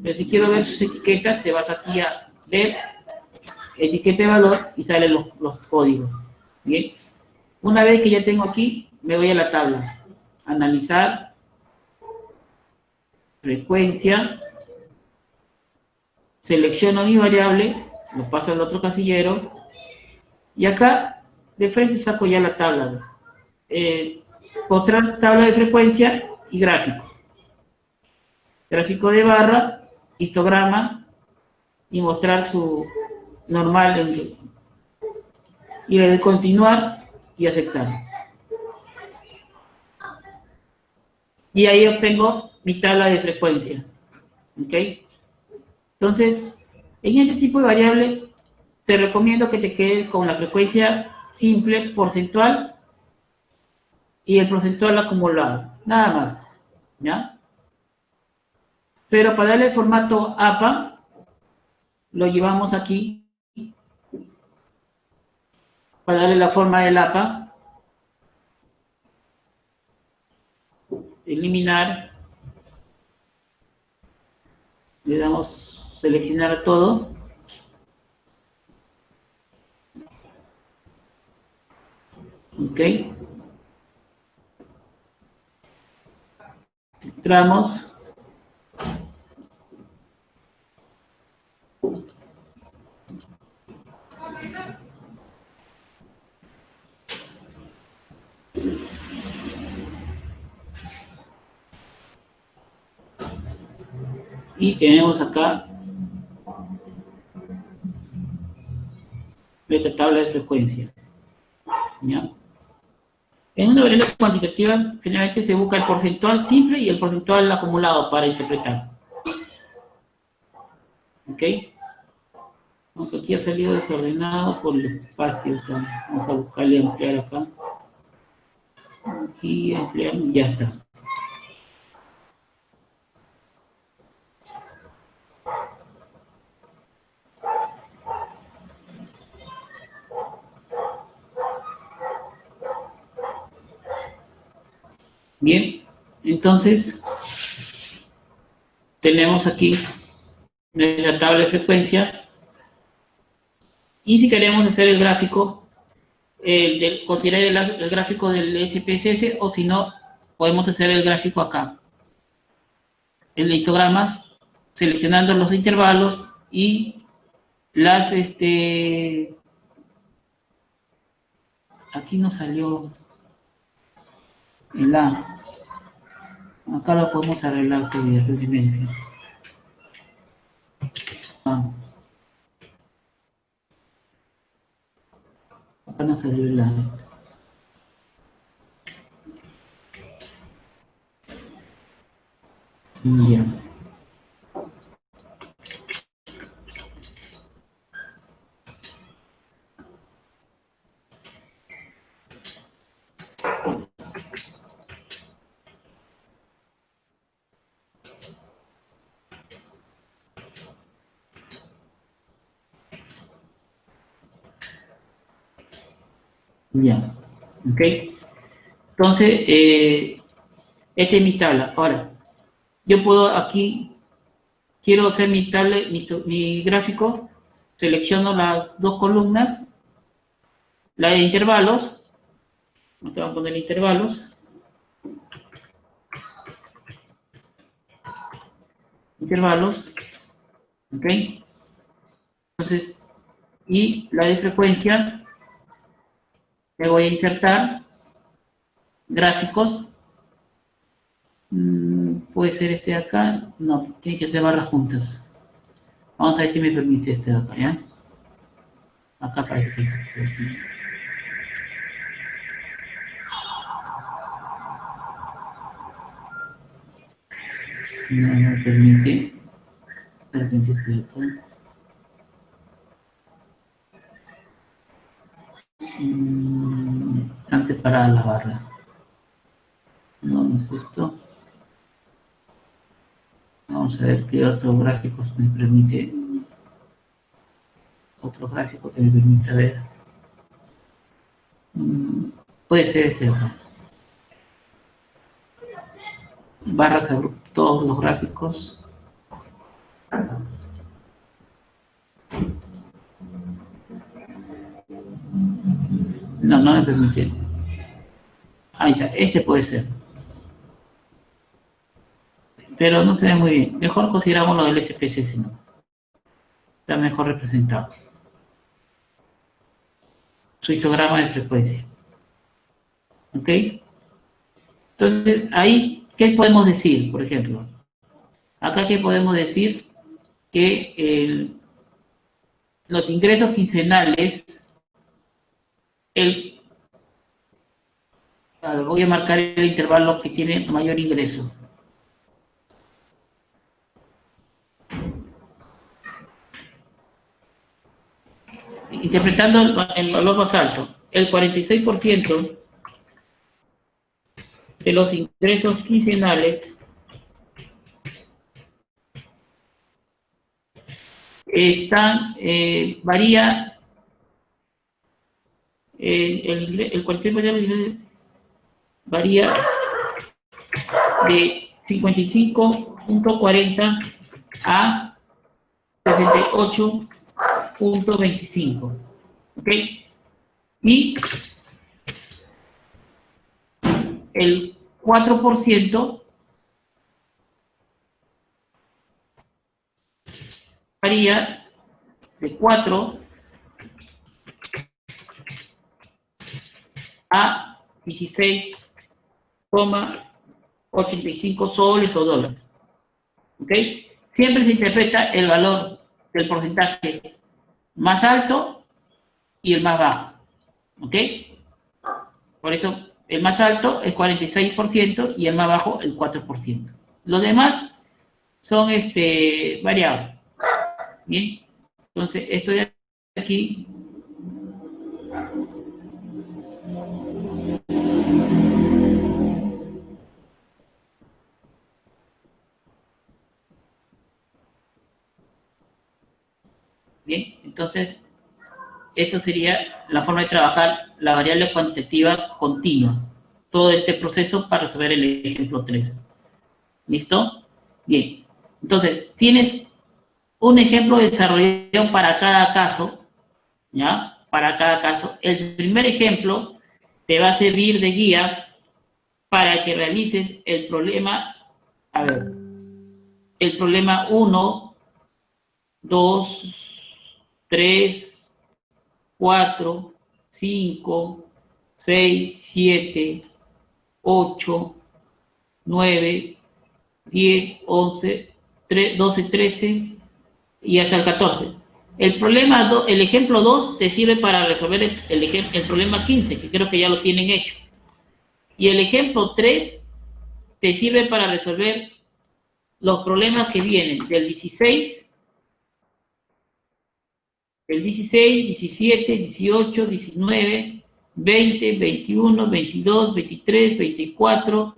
Pero si quiero ver sus etiquetas, te vas aquí a ver etiqueta de valor y salen los códigos. Bien. Una vez que ya tengo aquí, me voy a la tabla. Analizar, frecuencia, selecciono mi variable, lo paso al otro casillero, y acá de frente saco ya la tabla. Otra tabla de frecuencia y gráfico. Gráfico de barra, histograma, y mostrar su normal. Y le doy continuar y aceptar. Y ahí obtengo mi tabla de frecuencia. ¿Ok? Entonces, en este tipo de variable, te recomiendo que te quedes con la frecuencia simple, porcentual, y el porcentual acumulado. Nada más. ¿Ya? Pero para darle el formato APA, lo llevamos aquí. Para darle la forma del APA. Eliminar. Le damos seleccionar todo. Ok. Entramos. Y tenemos acá esta tabla de frecuencia. ¿Ya? En una variable cuantitativa generalmente se busca el porcentual simple y el porcentual acumulado para interpretar. ¿Ok? Aunque aquí ha salido desordenado por el espacio. Vamos a buscarle ampliar acá. Aquí ampliar, ya está. Bien, entonces tenemos aquí la tabla de frecuencia y si queremos hacer el gráfico, considerar el gráfico del SPSS o si no, podemos hacer el gráfico acá. En histogramas, seleccionando los intervalos y las, aquí nos salió el A. Acá lo podemos arreglar evidentemente. Acá nos salió el A. Ya. Ya, ok. Entonces, esta es mi tabla. Ahora, yo puedo aquí, quiero hacer mi tabla, mi gráfico, selecciono las dos columnas, la de intervalos, aquí vamos a poner intervalos, ok. Entonces, y la de frecuencia, le voy a insertar gráficos Puede ser este de acá. No, tiene que ser barras juntas. Vamos a ver si me permite este de acá, ¿ya? Acá parece que sí. No me permite. De repente este de acá. Están separadas las barras. No, no es esto. Vamos a ver qué otros gráficos me permite. Otro gráfico que me permita ver. Puede ser este de acá. Barras a todos los gráficos. No, no me permite. Ahí está, este puede ser. Pero no se ve muy bien. Mejor consideramos lo del SPSS, ¿no? Está mejor representado. Su histograma de frecuencia. ¿Ok? Entonces, ahí, ¿qué podemos decir, por ejemplo? Acá, ¿qué podemos decir? Que los ingresos quincenales, voy a marcar el intervalo que tiene mayor ingreso. Interpretando el valor más alto, el 46% de los ingresos quincenales varía el 46% varía de 55.40 a 68.25, ¿ok? Y el 4% varía de 4 a 16,85 soles o dólares, ¿ok? Siempre se interpreta el valor del porcentaje más alto y el más bajo, ¿ok? Por eso el más alto es 46% y el más bajo el 4%. Los demás son variables. Bien, entonces esto de aquí bien, entonces esto sería la forma de trabajar la variable cuantitativa continua. Todo este proceso para resolver el ejemplo 3. ¿Listo? Bien. Entonces, tienes un ejemplo desarrollado para cada caso, ¿ya? Para cada caso. El primer ejemplo te va a servir de guía para que realices el problema, a ver, el problema 1, 2, 3, 4, 5, 6, 7, 8, 9, 10, 11, 12, 13 y hasta el 14. El ejemplo 2 te sirve para resolver el problema 15, que creo que ya lo tienen hecho. Y el ejemplo 3 te sirve para resolver los problemas que vienen del 16, 17, 18, 19, 20, 21, 22, 23, 24,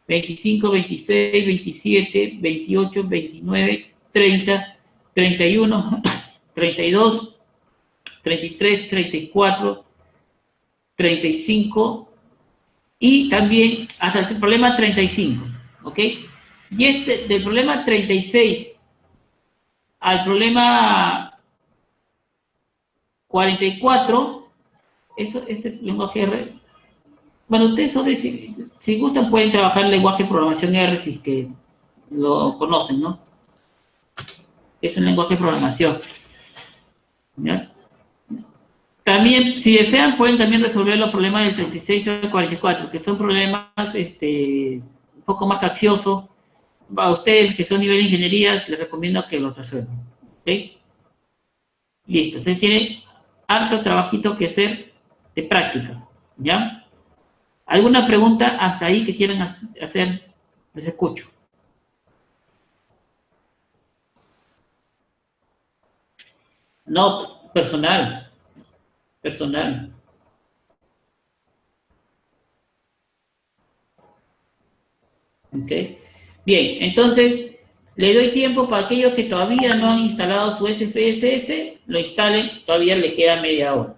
25, 26, 27, 28, 29, 30, 31, 32, 33, 34, 35 y también hasta el problema 35, ¿ok? Y del problema 36 al problema 44, este lenguaje R. Bueno, ustedes si gustan pueden trabajar el lenguaje de programación R si es que lo conocen, ¿no? Es un lenguaje de programación. ¿Ya? También, si desean, pueden también resolver los problemas del 36 al 44, que son problemas un poco más capciosos a ustedes que son nivel de ingeniería, les recomiendo que lo resuelvan. ¿Ok? Listo. Entonces tiene harto trabajito que hacer de práctica. ¿Ya? ¿Alguna pregunta hasta ahí que quieran hacer? Les escucho. No, personal. Personal. ¿Ok? Bien, entonces le doy tiempo para aquellos que todavía no han instalado su SPSS, lo instalen, todavía le queda media hora.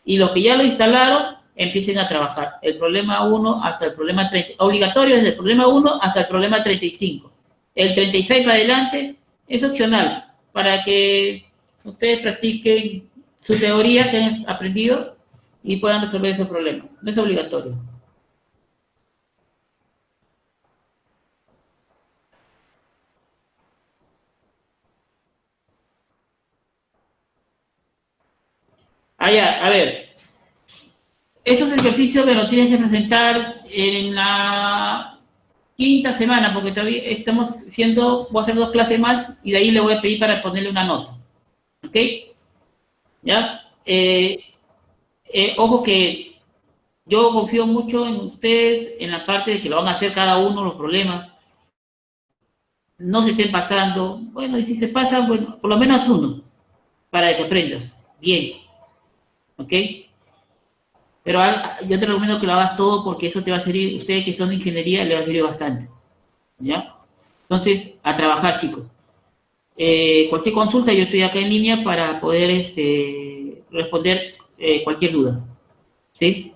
Y los que ya lo instalaron, empiecen a trabajar. El problema 1 hasta el problema 30, obligatorio desde el problema 1 hasta el problema 35. El 36 para adelante es opcional, para que ustedes practiquen su teoría que han aprendido y puedan resolver esos problemas. No es obligatorio. A ver, estos ejercicios me los tienes que presentar en la quinta semana, porque todavía estamos voy a hacer 2 clases más y de ahí le voy a pedir para ponerle una nota. ¿Ok? ¿Ya? Ojo que yo confío mucho en ustedes, en la parte de que lo van a hacer cada uno los problemas. No se estén pasando. Bueno, y si se pasan, bueno, por lo menos uno, para que aprendas. Bien. ¿Ok? Pero yo te recomiendo que lo hagas todo porque eso te va a servir, ustedes que son de ingeniería, le va a servir bastante. ¿Ya? Entonces, a trabajar, chicos. Cualquier consulta, yo estoy acá en línea para poder responder cualquier duda. ¿Sí?